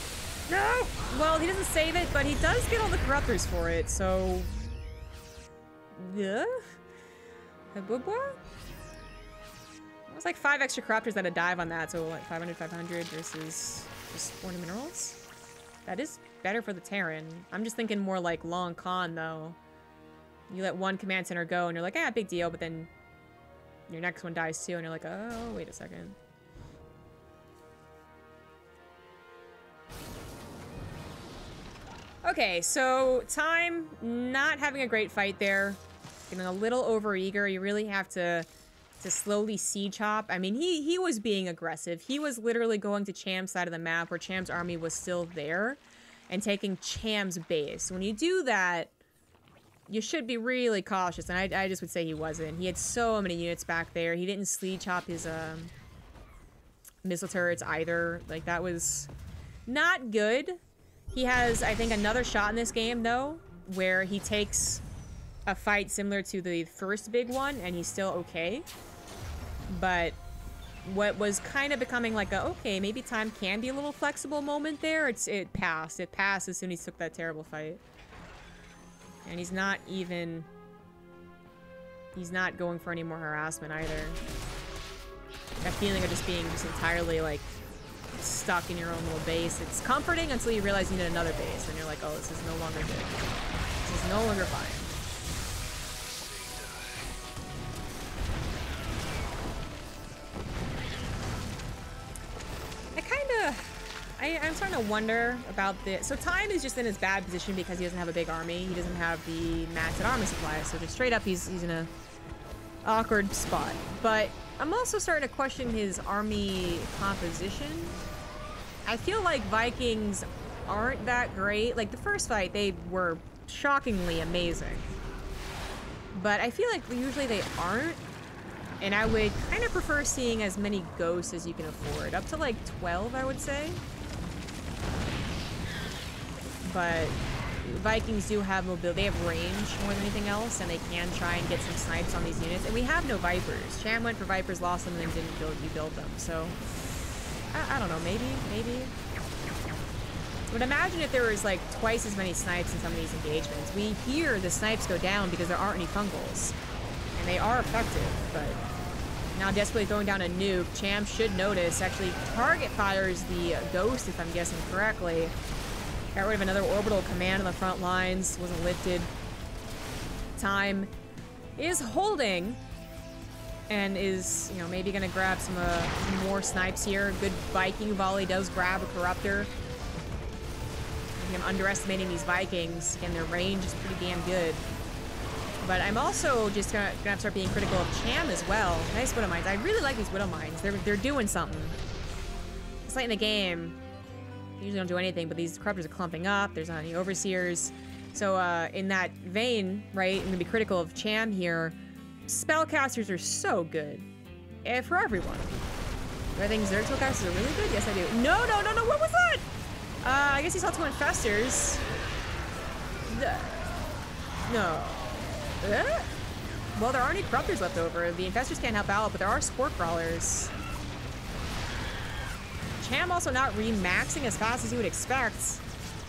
No! Well, he doesn't save it, but he does get all the corruptors for it, so... Yeah? It was like 5 extra corruptors that had dive on that, so like 500 versus just 40 minerals. That is better for the Terran. I'm just thinking more like long con, though. You let one command center go, and you're like, ah, big deal, but then your next one dies too, and you're like, oh, wait a second. Okay, so Time not having a great fight there. Getting a little overeager. You really have to slowly siege hop. I mean, he was being aggressive. He was literally going to Cham's side of the map where Cham's army was still there and taking Cham's base. When you do that, you should be really cautious, and I just would say he wasn't. He had so many units back there. He didn't siege hop his missile turrets either. Like, that was not good. He has, I think, another shot in this game, though, where he takes a fight similar to the first big one, and he's still okay. But what was kind of becoming like a, okay, maybe Time can be a little flexible moment there, it passed. It passed as soon as he took that terrible fight. And he's not going for any more harassment either. That feeling of just being entirely, like, stuck in your own little base. It's comforting until you realize you need another base, and you're like, oh, this is no longer good. This is no longer fine. I'm starting to wonder about this. So Time is just in his bad position because he doesn't have a big army. He doesn't have the maxed army supply. So just straight up, he's in a awkward spot. But I'm also starting to question his army composition. I feel like Vikings aren't that great. Like the first fight, they were shockingly amazing. But I feel like usually they aren't. And I would kind of prefer seeing as many ghosts as you can afford. Up to like 12, I would say. but Vikings do have mobility. They have range more than anything else, and they can try and get some snipes on these units. And we have no Vipers. Cham went for Vipers, lost them, and then didn't rebuild them. So, I don't know. Maybe. But imagine if there was like twice as many snipes in some of these engagements. We hear the snipes go down because there aren't any fungals. And they are effective, but now desperately throwing down a nuke. Cham should notice. Actually, target fires the ghost, if I'm guessing correctly. Got rid of another orbital command on the front lines. Wasn't lifted. Time is holding. And is, you know, maybe gonna grab some more snipes here. Good Viking volley does grab a Corruptor. I think I'm underestimating these Vikings. Again, their range is pretty damn good. But I'm also just gonna have to start being critical of Cham as well. Nice Widow Mines. I really like these Widow Mines. They're doing something. It's late in the game. They usually don't do anything, but these Corruptors are clumping up. There's not any Overseers. So in that vein, right, I'm gonna be critical of Cham here. Spellcasters are so good. For everyone. Do I think Zerg spellcasters are really good? Yes, I do. No, what was that? I guess he saw two Infestors. No. Well, there aren't any Corruptors left over. The Infestors can't help out, but there are Spore Crawlers. Cham also not remaxing as fast as you would expect.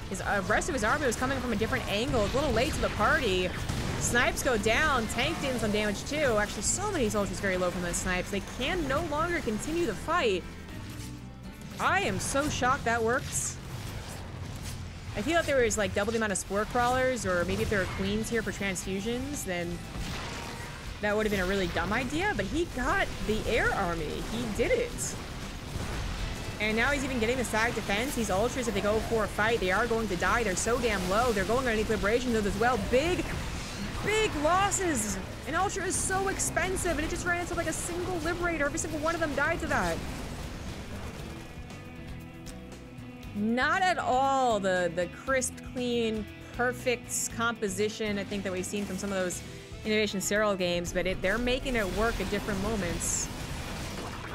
His rest of his army was coming from a different angle. It's a little late to the party. Snipes go down. Tank did some damage too. Actually, so many soldiers very low from those snipes. They can no longer continue the fight. I am so shocked that works. I feel like there was like double the amount of Spore Crawlers, or maybe if there were Queens here for transfusions, then that would have been a really dumb idea, but he got the air army. He did it. And now he's even getting the sag defense. These Ultras, if they go for a fight, they are going to die. They're so damn low. They're going underneath Liberation Zones as well. Big losses. An Ultra is so expensive, and it just ran into like a single Liberator. Every single one of them died to that. Not at all the crisp, clean, perfect composition I think that we've seen from some of those Innovation Serial games, but they're making it work at different moments.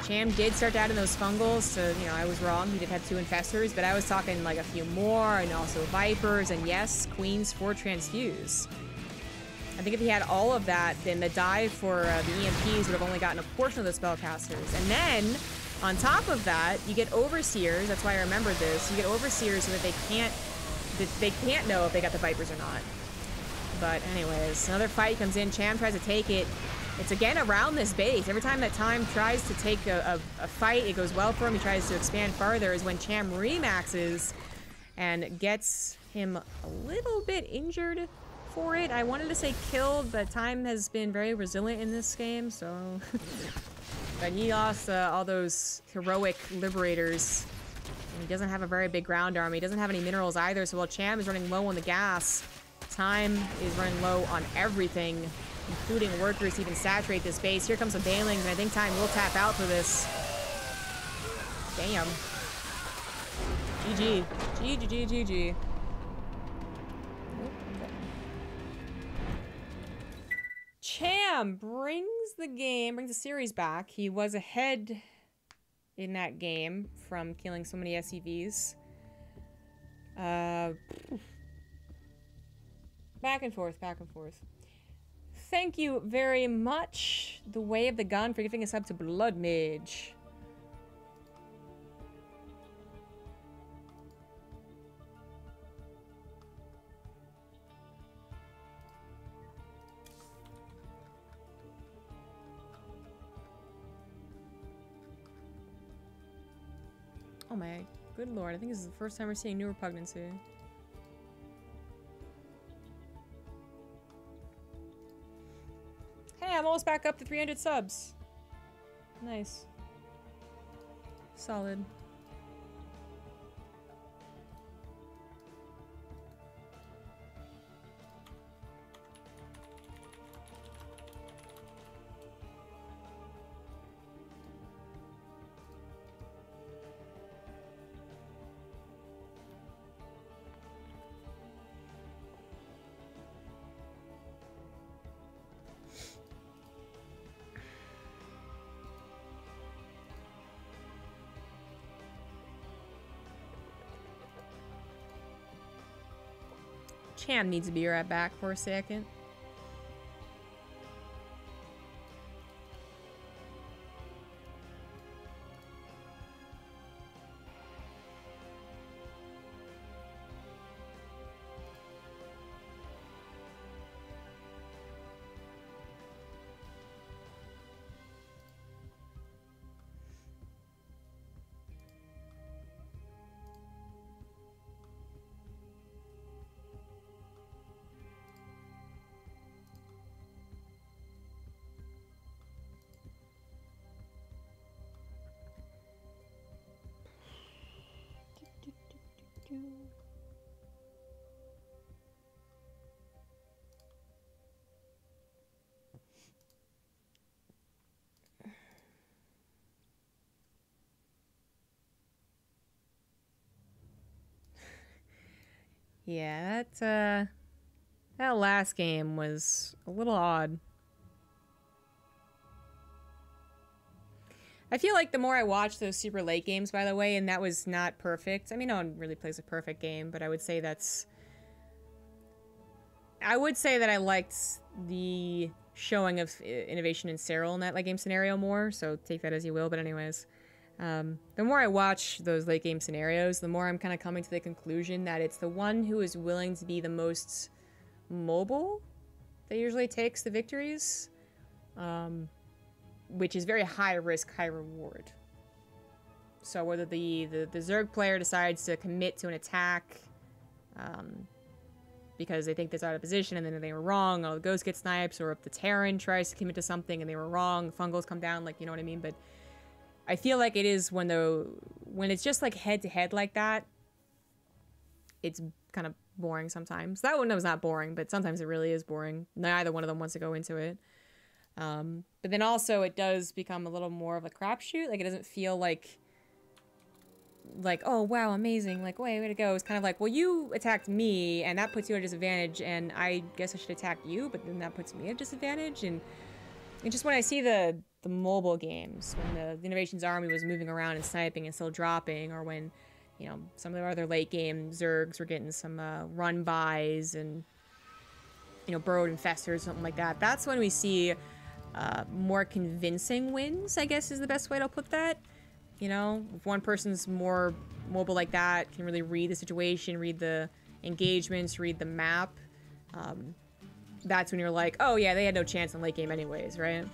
Cham did start to add in those fungals, so, you know, I was wrong. He did have two Infestors, but I was talking like a few more, and also Vipers, and yes, Queens for Transfuse. I think if he had all of that, then the dive for the EMPs would have only gotten a portion of the Spellcasters. And then, on top of that, you get Overseers. That's why I remember this. You get Overseers so that they can't know if they got the Vipers or not. But anyways, another fight comes in. Cham tries to take it. It's again around this base. Every time that Time tries to take a fight, it goes well for him. He tries to expand farther is when Cham remaxes and gets him a little bit injured for it. I wanted to say killed, but Time has been very resilient in this game, so... But he lost all those heroic Liberators. And he doesn't have a very big ground army. He doesn't have any minerals either, so while Cham is running low on the gas, Time is running low on everything, including workers to even saturate this base. Here comes some Banelings, and I think Time will tap out for this. Damn. GG. GG. Cham brings the series back. He was ahead in that game from killing so many SCVs. Back and forth. Thank you very much, The Way of the Gun, for giving us up to Blood Mage. Oh my good lord, I think this is the first time we're seeing new repugnancy. Hey, I'm almost back up to 300 subs. Nice. Solid. Cham needs to be right back for a second. Yeah, that last game was a little odd. I feel like the more I watch those super late games, by the way, and that was not perfect. I mean, no one really plays a perfect game, but I would say that's... I would say that I liked the showing of innovation in Cyril in that late game scenario more, so take that as you will, but anyways. The more I watch those late game scenarios, the more I'm kind of coming to the conclusion that it's the one who is willing to be the most mobile that usually takes the victories, which is very high risk, high reward. So whether the Zerg player decides to commit to an attack because they think they're out of position and then they were wrong, or the Ghost gets snipes, or if the Terran tries to commit to something and they were wrong, the Fungals come down, like, you know what I mean? But I feel like it is when it's just like head-to-head like that, it's kind of boring sometimes. That one was not boring, but sometimes it really is boring. Neither one of them wants to go into it. But then also it does become a little more of a crapshoot. Like, it doesn't feel like, oh, wow, amazing. Like, way to go. It's kind of like, well, you attacked me, and that puts you at a disadvantage, and I guess I should attack you, but then that puts me at a disadvantage. And just when I see the mobile games, when the Innovations Army was moving around and sniping and still dropping, or when, you know, some of the other late game Zergs were getting some run-bys and, you know, burrowed infestors, something like that, that's when we see more convincing wins, I guess is the best way to put that. You know, if one person's more mobile like that, can really read the situation, read the engagements, read the map, that's when you're like, oh yeah, they had no chance in late game anyways, right?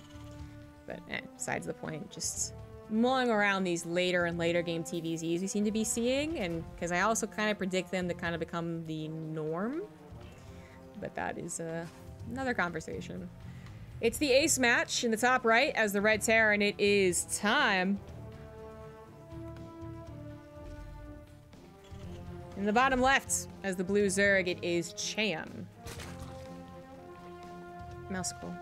But besides the point, just mulling around these later and later game TVZs we seem to be seeing, and because I also kind of predict them to kind of become the norm. But that is another conversation. It's the ace match in the top right as the Red Terror, and it is time. In the bottom left as the blue Zerg, it is Cham. Mouse cool.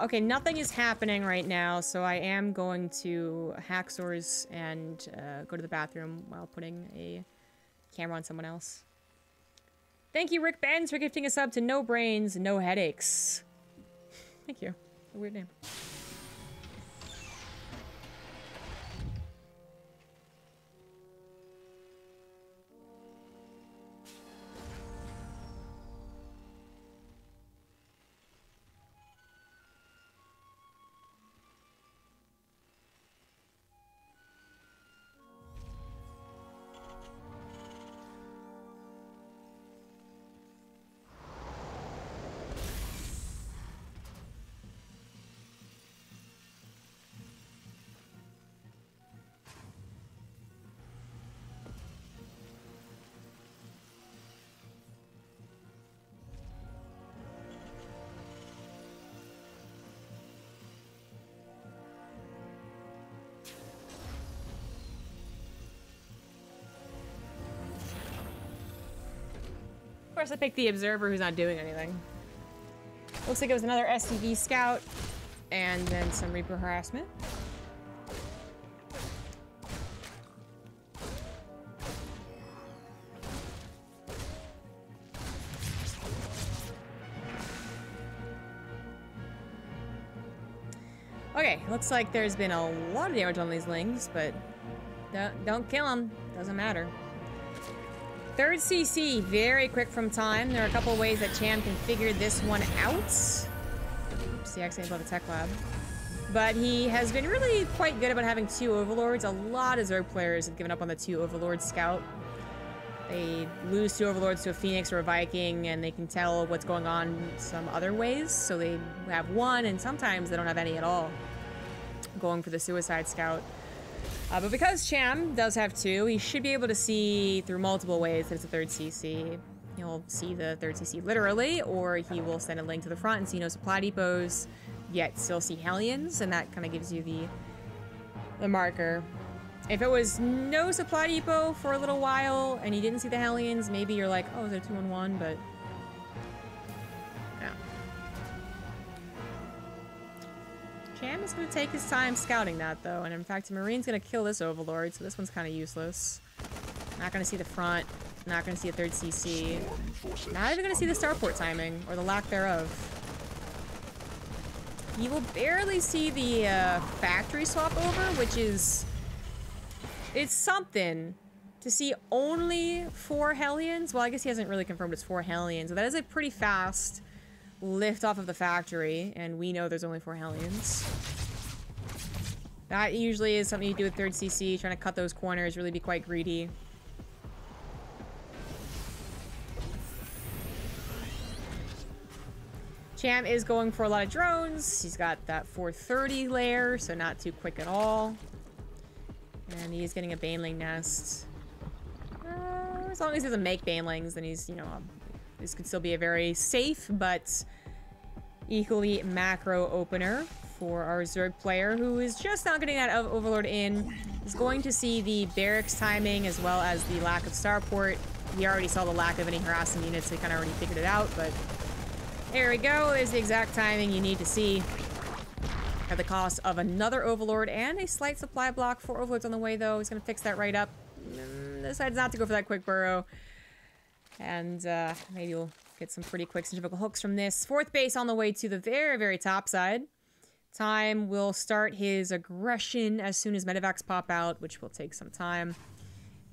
Okay, nothing is happening right now, so I am going to Haxor's and go to the bathroom while putting a camera on someone else. Thank you, Rick Benz, for gifting a sub to No Brains, No Headaches. Thank you. A weird name. Of course, I picked the Observer, who's not doing anything. Looks like it was another SCV Scout, and then some Reaper harassment. Okay, looks like there's been a lot of damage on these lings, but don't kill them. Doesn't matter. Third CC, very quick from time. There are a couple of ways that Cham can figure this one out. Oops, he accidentally bought a tech lab. But he has been really quite good about having 2 overlords. A lot of Zerg players have given up on the 2 overlord scout. They lose 2 overlords to a Phoenix or a Viking, and they can tell what's going on some other ways. So they have 1, and sometimes they don't have any at all, going for the suicide scout. But because Cham does have 2, he should be able to see through multiple ways that it's a 3rd CC. He'll see the 3rd CC literally, or he will send a link to the front and see no supply depots, yet still see Hellions, and that kind of gives you the marker. If it was no supply depot for a little while and you didn't see the Hellions, maybe you're like, oh, they're 2-on-1, but no. Cham is going to take his time scouting that, though, and in fact, the Marine's going to kill this Overlord, so this one's kind of useless. Not going to see the front, not going to see a 3rd CC, not even going to see the starport timing, or the lack thereof. You will barely see the factory swap over, which is... It's something to see only 4 Hellions. Well, I guess he hasn't really confirmed it's 4 Hellions. So that is a pretty fast lift off of the factory, and we know there's only 4 Hellions. That usually is something you do with 3rd CC, trying to cut those corners, really be quite greedy. Cham is going for a lot of drones. He's got that 430 layer, so not too quick at all. And he's getting a Baneling nest. As long as he doesn't make Banelings, then he's, you know, this could still be a very safe, but equally macro opener for our Zerg player, who is just not getting that Overlord in. He's going to see the barracks timing as well as the lack of starport. He already saw the lack of any harassing units, so he kind of already figured it out, but there we go. There's the exact timing you need to see. At the cost of another Overlord and a slight supply block. 4 Overlords on the way, though. He's going to fix that right up. Decides not to go for that quick burrow. And maybe we'll get some pretty quick centrifugal hooks from this. 4th base on the way to the very, very top side. Time will start his aggression as soon as medevacs pop out, which will take some time.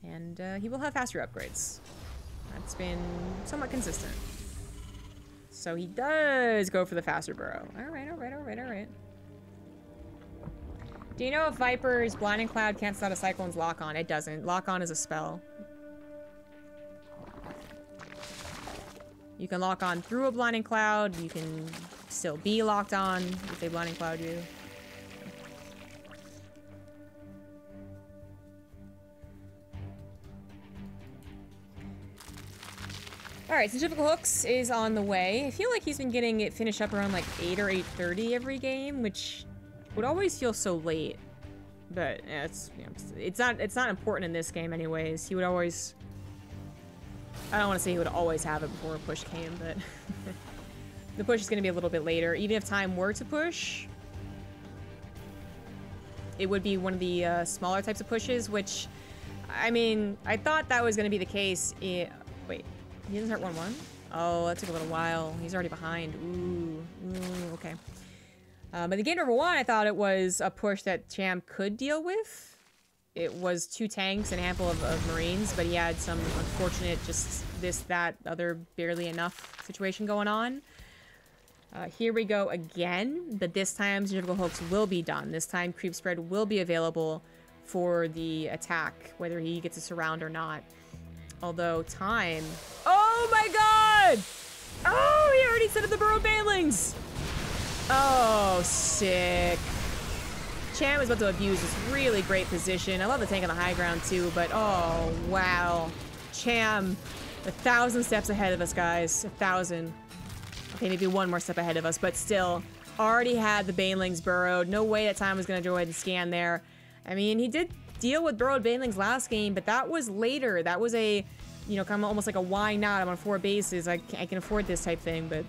And he will have faster upgrades. That's been somewhat consistent. So he does go for the faster burrow. Alright, alright, alright, alright. Do you know if Viper's Blinding Cloud cancels out a Cyclone's Lock-On? It doesn't. Lock-On is a spell. You can lock on through a Blinding Cloud. You can still be locked on if they Blinding Cloud you. Alright, Centrifugal Hooks is on the way. I feel like he's been getting it finished up around like 8 or 8:30 every game, which would always feel so late. But yeah, it's not important in this game anyways. He would always... I don't want to say he would always have it before a push came, but... the push is going to be a little bit later. Even if time were to push, it would be one of the smaller types of pushes, which... I mean, I thought that was going to be the case. Wait, he didn't start 1-1? Oh, that took a little while. He's already behind. Ooh, okay. But the game number 1, I thought it was a push that Cham could deal with. It was 2 tanks and a handful of Marines, but he had some unfortunate just this, that, other barely enough situation going on. Here we go again, but this time Centrifugal Hooks will be done. This time Creep Spread will be available for the attack, whether he gets a surround or not. Although time... Oh my god! Oh, he already set up the Burrowed Banelings! Oh, sick. Cham is about to abuse this really great position. I love the tank on the high ground too, but oh, wow. Cham, 1,000 steps ahead of us, guys. 1,000. Okay, maybe 1 more step ahead of us, but still. Already had the Banelings burrowed. No way that time was going to go ahead and scan there. I mean, he did deal with burrowed Banelings last game, but that was later. That was a, you know, kind of almost like a why not? I'm on 4 bases. I can afford this type thing, but...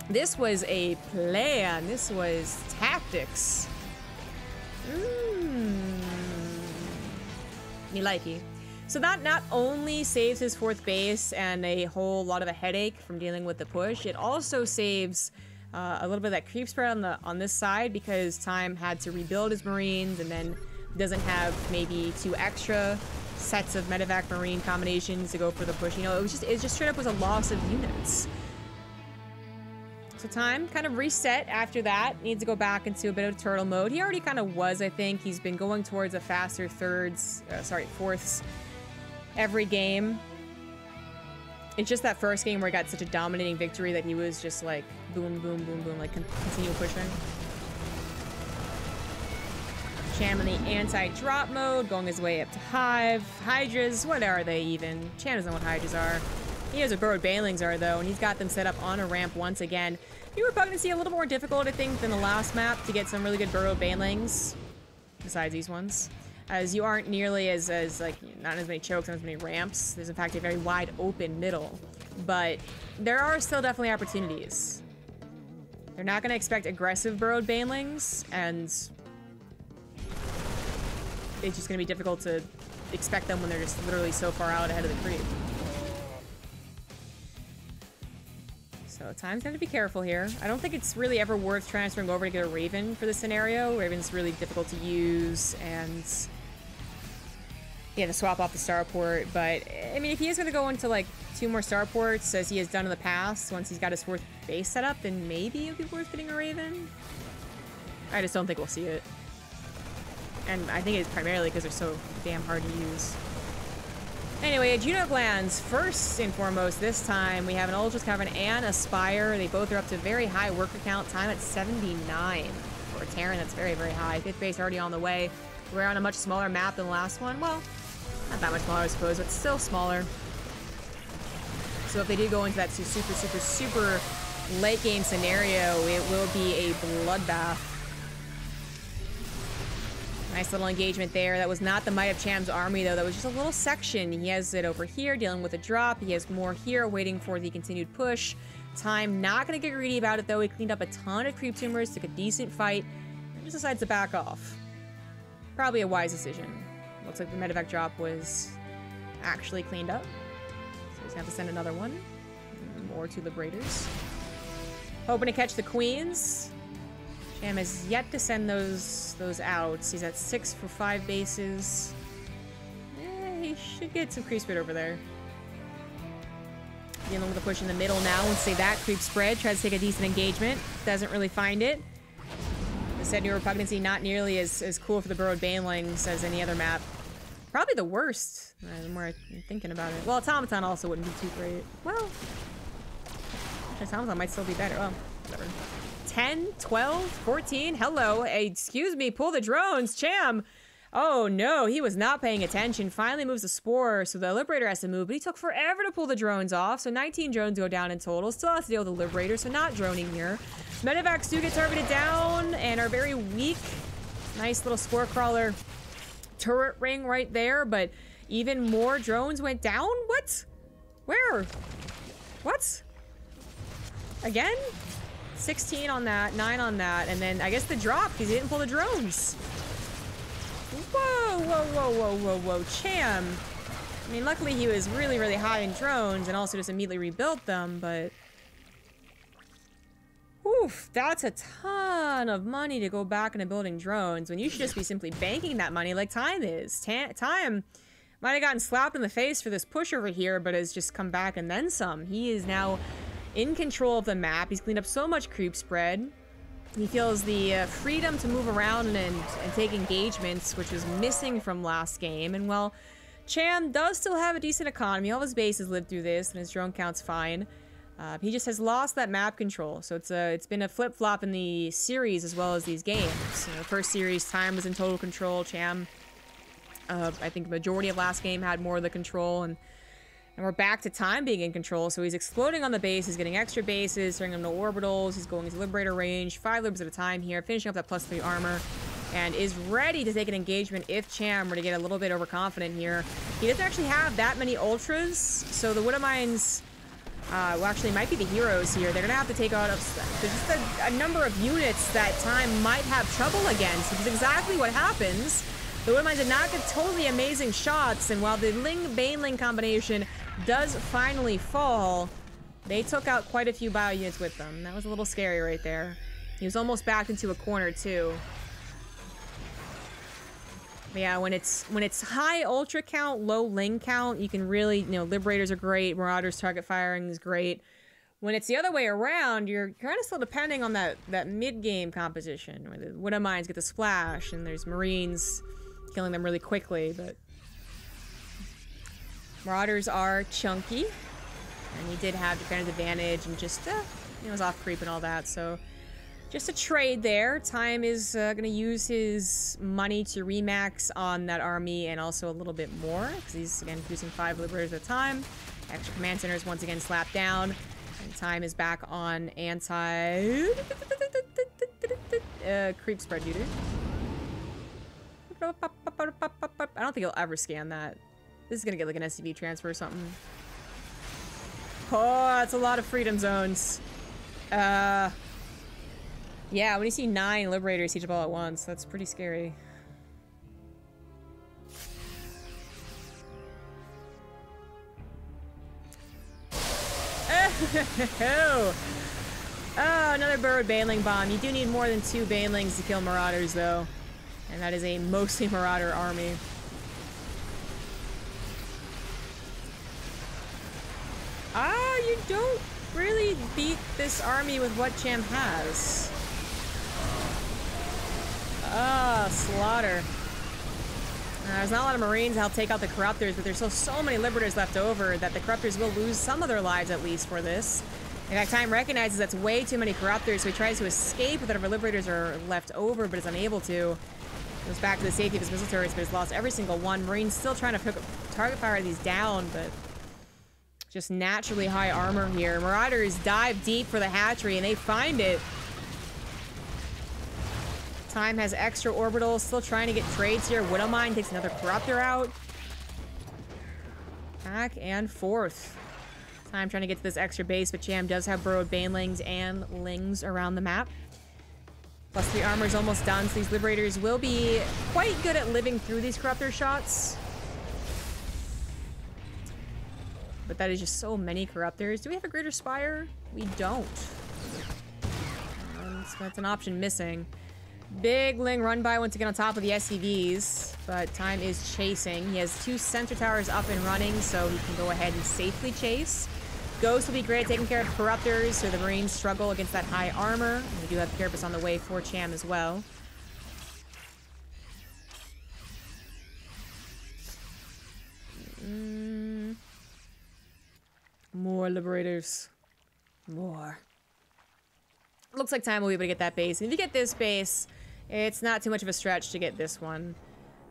This was a plan. This was tactics. Me likey. So that not only saves his 4th base and a whole lot of a headache from dealing with the push, it also saves A little bit of that creep spread on this side because Time had to rebuild his Marines and then doesn't have maybe 2 extra sets of medevac Marine combinations to go for the push. You know, it just straight up was a loss of units. So Time kind of reset after that. Needs to go back into a bit of turtle mode. He already kind of was, I think. He's been going towards a faster fourths every game. It's just that first game where he got such a dominating victory that he was just like boom, boom, boom, boom, like continue pushing. Cham in the anti-drop mode, going his way up to Hive. Hydras, what are they even? Cham doesn't know what Hydras are. He knows what burrowed banelings are though, and he's got them set up on a ramp once again. You were probably going to see a little more difficult, I think, than the last map to get some really good burrowed banelings, besides these ones. As you aren't nearly as like, not as many chokes, not as many ramps. There's in fact a very wide open middle. But there are still definitely opportunities. They're not going to expect aggressive burrowed banelings, and it's just going to be difficult to expect them when they're just literally so far out ahead of the creep. So Time's going to be careful here. I don't think it's really ever worth transferring over to get a Raven for this scenario. Raven's really difficult to use, and yeah, to swap off the starport. But I mean, if he is going to go into like 2 more starports as he has done in the past, once he's got his 4th base set up, then maybe it would be worth getting a Raven. I just don't think we'll see it. And I think it's primarily because they're so damn hard to use. Anyway, Juno Glands, first and foremost this time, we have an Ultra's Cavern and a Spire. They both are up to very high worker count. Time at 79. For a Terran, that's very, very high. 5th base already on the way. We're on a much smaller map than the last one. Well, not that much smaller, I suppose, but still smaller. So if they do go into that super, super, super late game scenario, it will be a bloodbath. Nice little engagement there. That was not the might of Cham's army, though. That was just a little section. He has it over here, dealing with a drop. He has more here, waiting for the continued push. Time not going to get greedy about it, though. He cleaned up a ton of creep tumors, took a decent fight, and just decides to back off. Probably a wise decision. Looks like the medevac drop was actually cleaned up. So he's going to have to send another one. More 2 Liberators. Hoping to catch the Queens. Cham has yet to send those out. He's at 6 for 5 bases. He should get some creep spread over there. Dealing with the push in the middle now. Let's say that creep spread. Tries to take a decent engagement. Doesn't really find it. The said New Repugnancy not nearly as cool for the burrowed banelings as any other map. Probably the worst, the more I'm thinking about it. Well, Automaton also wouldn't be too great. Well, Automaton might still be better. Well, whatever. 10, 12, 14. Hello. Hey, excuse me. Pull the drones. Cham. Oh, no. He was not paying attention. Finally moves the Spore, so the Liberator has to move. But he took forever to pull the drones off. So 19 drones go down in total. Still has to deal with the Liberator, so not droning here. Medevacs do get targeted down and are very weak. Nice little Spore Crawler turret ring right there. But even more drones went down? What? Where? What? Again? 16 on that, 9 on that, and then I guess the drop because he didn't pull the drones. Whoa, whoa, whoa, whoa, whoa, whoa, Cham. I mean, luckily he was really, really high in drones and also just immediately rebuilt them, but oof, that's a ton of money to go back into building drones when you should just be simply banking that money like Time is. Time might have gotten slapped in the face for this push over here, but has just come back and then some. He is now in control of the map. He's cleaned up so much creep spread. He feels the freedom to move around and take engagements, which was missing from last game. And while Cham does still have a decent economy, all his bases lived through this, and his drone count's fine. He just has lost that map control. So it's been a flip-flop in the series as well as these games. You know, the first series, Time was in total control. Cham, I think the majority of last game had more of the control, and we're back to Time being in control, so he's exploding on the base, he's getting extra bases, turning them to orbitals, he's going into Liberator range, 5 libs at a time here, finishing up that +3 armor, and is ready to take an engagement if Cham were to get a little bit overconfident here. He doesn't actually have that many Ultras, so the Widowmines, well, actually might be the heroes here. They're going to have to take out there's just a number of units that Time might have trouble against, which is exactly what happens. The Widowmines did not get totally amazing shots, and while the Ling-Baneling combination does finally fall, They took out quite a few bio units with them. That was a little scary right there. He was almost backed into a corner too. But yeah, when it's high ultra count, low ling count, you can really, you know, Liberators are great, Marauders target firing is great. When it's the other way around, you're kind of still depending on that mid-game composition, where the Widow Mines get the splash, and there's Marines killing them really quickly, but Marauders are chunky, and he did have defensive advantage, and just, he was off creep and all that, so just a trade there. Time is going to use his money to remax on that army, and also a little bit more, because he's, again, producing 5 Liberators at a time. Extra command centers once again slapped down. Time is back on anti creep spread duty. I don't think he'll ever scan that. This is gonna get like an SCV transfer or something. Oh, that's a lot of freedom zones. Yeah, when you see 9 Liberators siege up all at once, that's pretty scary. Oh, another Burrowed Baneling Bomb. You do need more than 2 Banelings to kill Marauders, though. And that is a mostly Marauder army. You don't really beat this army with what Cham has. Slaughter. There's not a lot of Marines to help take out the Corruptors, but there's still so many Liberators left over that the Corruptors will lose some of their lives, at least, for this. In fact, Time recognizes that's way too many Corruptors, so he tries to escape with whatever Liberators are left over, but is unable to. Goes back to the safety of his missile turrets, but has lost every single one. Marines still trying to target fire these down, but just naturally high armor here. Marauders dive deep for the hatchery, and they find it. Time has extra orbitals, still trying to get trades here. Widow Mine takes another Corruptor out. Back and forth. Time trying to get to this extra base, but Cham does have Burrowed Banelings and Lings around the map. Plus 3 armor is almost done, so these Liberators will be quite good at living through these Corruptor shots. But that is just so many Corruptors. Do we have a Greater Spire? We don't. That's an option missing. Big Ling run by once again on top of the SCVs, but Time is chasing. He has 2 sensor towers up and running, so he can go ahead and safely chase. Ghost will be great at taking care of Corruptors, so the Marines struggle against that high armor. And we do have Carapace on the way for Cham as well. More Liberators. More. Looks like Time will be able to get that base. And if you get this base, it's not too much of a stretch to get this one.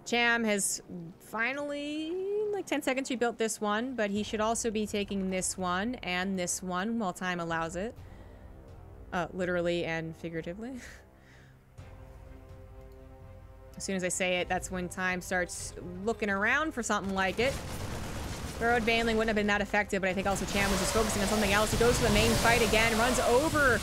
Cham has finally, like 10 seconds, rebuilt this one, but he should also be taking this one and this one while Time allows it. Literally and figuratively. As soon as I say it, that's when Time starts looking around for something like it. Burrowed Baneling wouldn't have been that effective, but I think also Cham was just focusing on something else. He goes for the main fight again, runs over a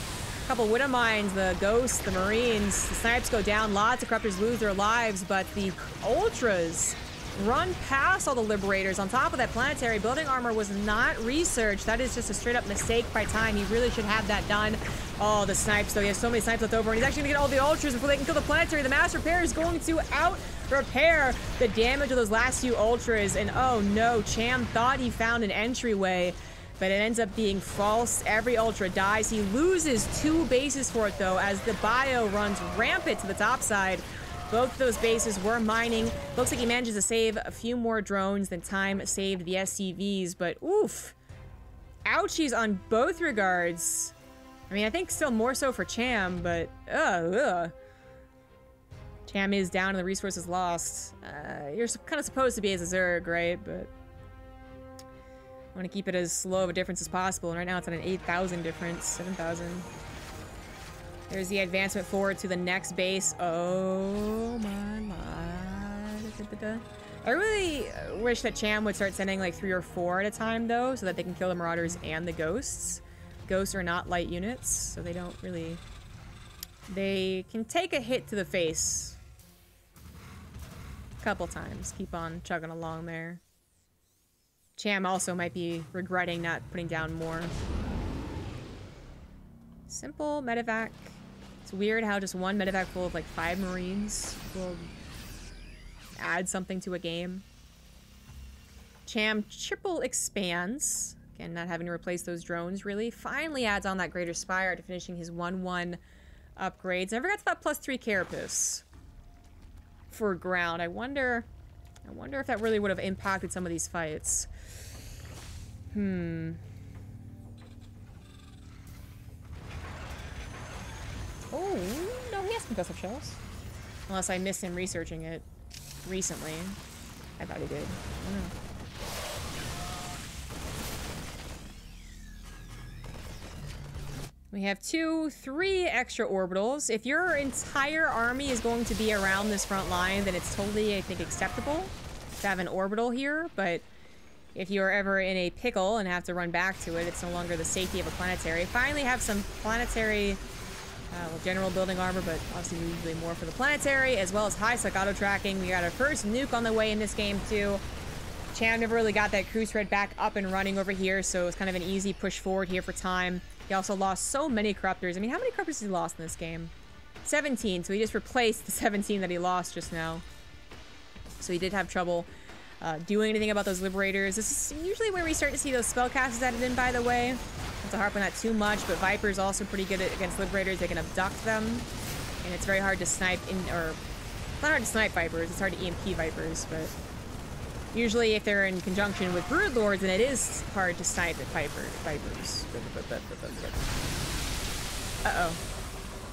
couple Widow Mines, the Ghosts, the Marines. The Snipes go down, lots of Corruptors lose their lives, but the Ultras run past all the Liberators. On top of that, Planetary building armor was not researched. That is just a straight up mistake by Time. He really should have that done. Oh, the Snipes, though. He has so many Snipes left over, and he's actually gonna get all the Ultras before they can kill the Planetary. The Mass Repair is going to out-repair the damage of those last few Ultras, and oh no, Cham thought he found an entryway, but it ends up being false. Every Ultra dies. He loses 2 bases for it, though, as the bio runs rampant to the top side. Both of those bases were mining. Looks like he manages to save a few more drones than Time saved the SCVs, but oof. Ouchies on both regards. I mean, I think still more so for Cham, but Cham is down and the resources lost. You're kind of supposed to be as a Zerg, right? But I want to keep it as low of a difference as possible, and right now it's at an 8,000 difference, 7,000. There's the advancement forward to the next base. Oh my god. I really wish that Cham would start sending like 3 or 4 at a time, though, so that they can kill the Marauders and the Ghosts. Ghosts are not light units, so they don't really... They can take a hit to the face a couple times. Keep on chugging along there. Cham also might be regretting not putting down more. Simple medevac. It's weird how just one medevac full of like 5 Marines will add something to a game. Cham triple expands. Again, not having to replace those drones, really. Finally adds on that Greater Spire after finishing his 1-1 upgrades. Never got to that +3 Carapace for ground. I wonder if that really would have impacted some of these fights. Oh, no, he has concussive shells. Unless I missed him researching it recently. I thought he did. I don't know. We have 2, 3 extra orbitals. If your entire army is going to be around this front line, then it's totally, I think, acceptable to have an orbital here. But if you're ever in a pickle and have to run back to it, it's no longer the safety of a planetary. Finally have some planetary, well, general building armor, but obviously usually more for the planetary, as well as high staccato tracking. We got our first nuke on the way in this game, too. Cham never really got that cruise thread back up and running over here, so it was kind of an easy push forward here for time. He also lost so many corruptors. I mean, how many corruptors has he lost in this game? 17, so he just replaced the 17 that he lost just now. So he did have trouble doing anything about those liberators. This is usually where we start to see those spellcasters added in, by the way. Not to harp on that too much, but Viper's also pretty good against liberators. They can abduct them, and it's very hard to snipe or not hard to snipe Vipers, it's hard to EMP Vipers, but usually if they're in conjunction with Broodlords, then it is hard to snipe at Vipers. Uh-oh.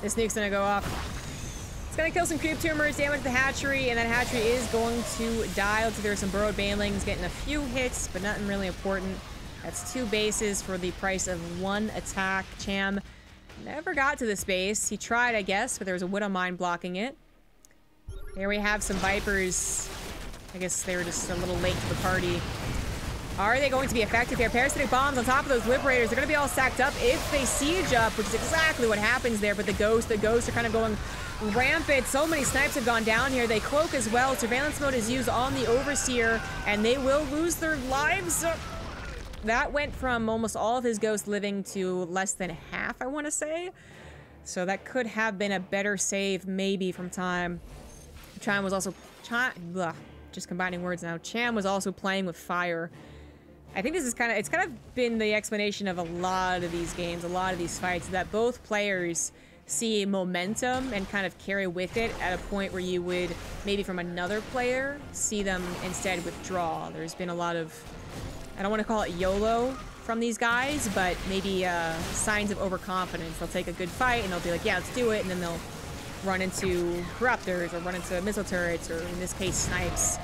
This nuke's gonna go off. It's gonna kill some creep tumors, damage the hatchery, and that hatchery is going to die. Looks like there are some burrowed banelings getting a few hits, but nothing really important. That's 2 bases for the price of 1 attack. Cham never got to this base. He tried, I guess, but there was a Widow Mine blocking it. Here we have some Vipers. I guess they were just a little late to the party. Are they going to be effective here? Parasitic bombs on top of those liberators. They're going to be all stacked up if they siege up, which is exactly what happens there. But the ghosts are kind of going rampant. So many snipes have gone down here. They cloak as well. Surveillance mode is used on the Overseer, and they will lose their lives. That went from almost all of his ghosts living to less than half, I want to say. So that could have been a better save, maybe, from time. Cham was also... just combining words now. Cham was also playing with fire. I think this is it's kind of been the explanation of a lot of these games, a lot of these fights, that both players see momentum and kind of carry with it at a point where you would, maybe from another player, see them instead withdraw. There's been a lot of, I don't want to call it YOLO from these guys, but maybe signs of overconfidence. They'll take a good fight and they'll be like, yeah, let's do it, and then they'll run into corruptors or run into missile turrets, or in this case, snipes.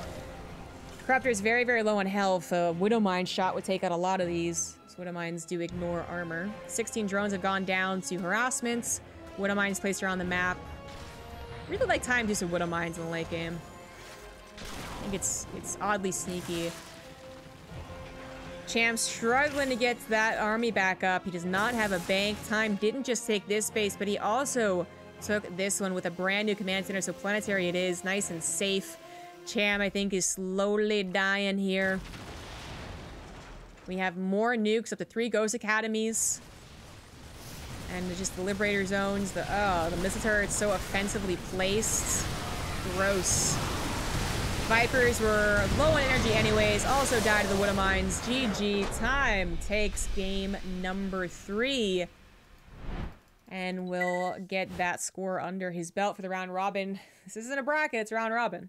Corruptor is very, very low on health. A Widow Mine shot would take out a lot of these. So Widow Mines do ignore armor. 16 drones have gone down to harassments. Widow Mines placed around the map. Really like time to do some Widow Mines in the late game. I think it's oddly sneaky. Cham struggling to get that army back up. He does not have a bank. Time didn't just take this base, but he also took this one with a brand new command center. So planetary it is, nice and safe. Cham, I think, is slowly dying here. We have more nukes, up to 3 Ghost Academies. And just the Liberator zones. The missile turret's so offensively placed. Gross. Vipers were low on energy anyways. Also died to the Widow Mines. GG. Time takes game number 3. And we'll get that score under his belt for the round robin. This isn't a bracket, it's round robin.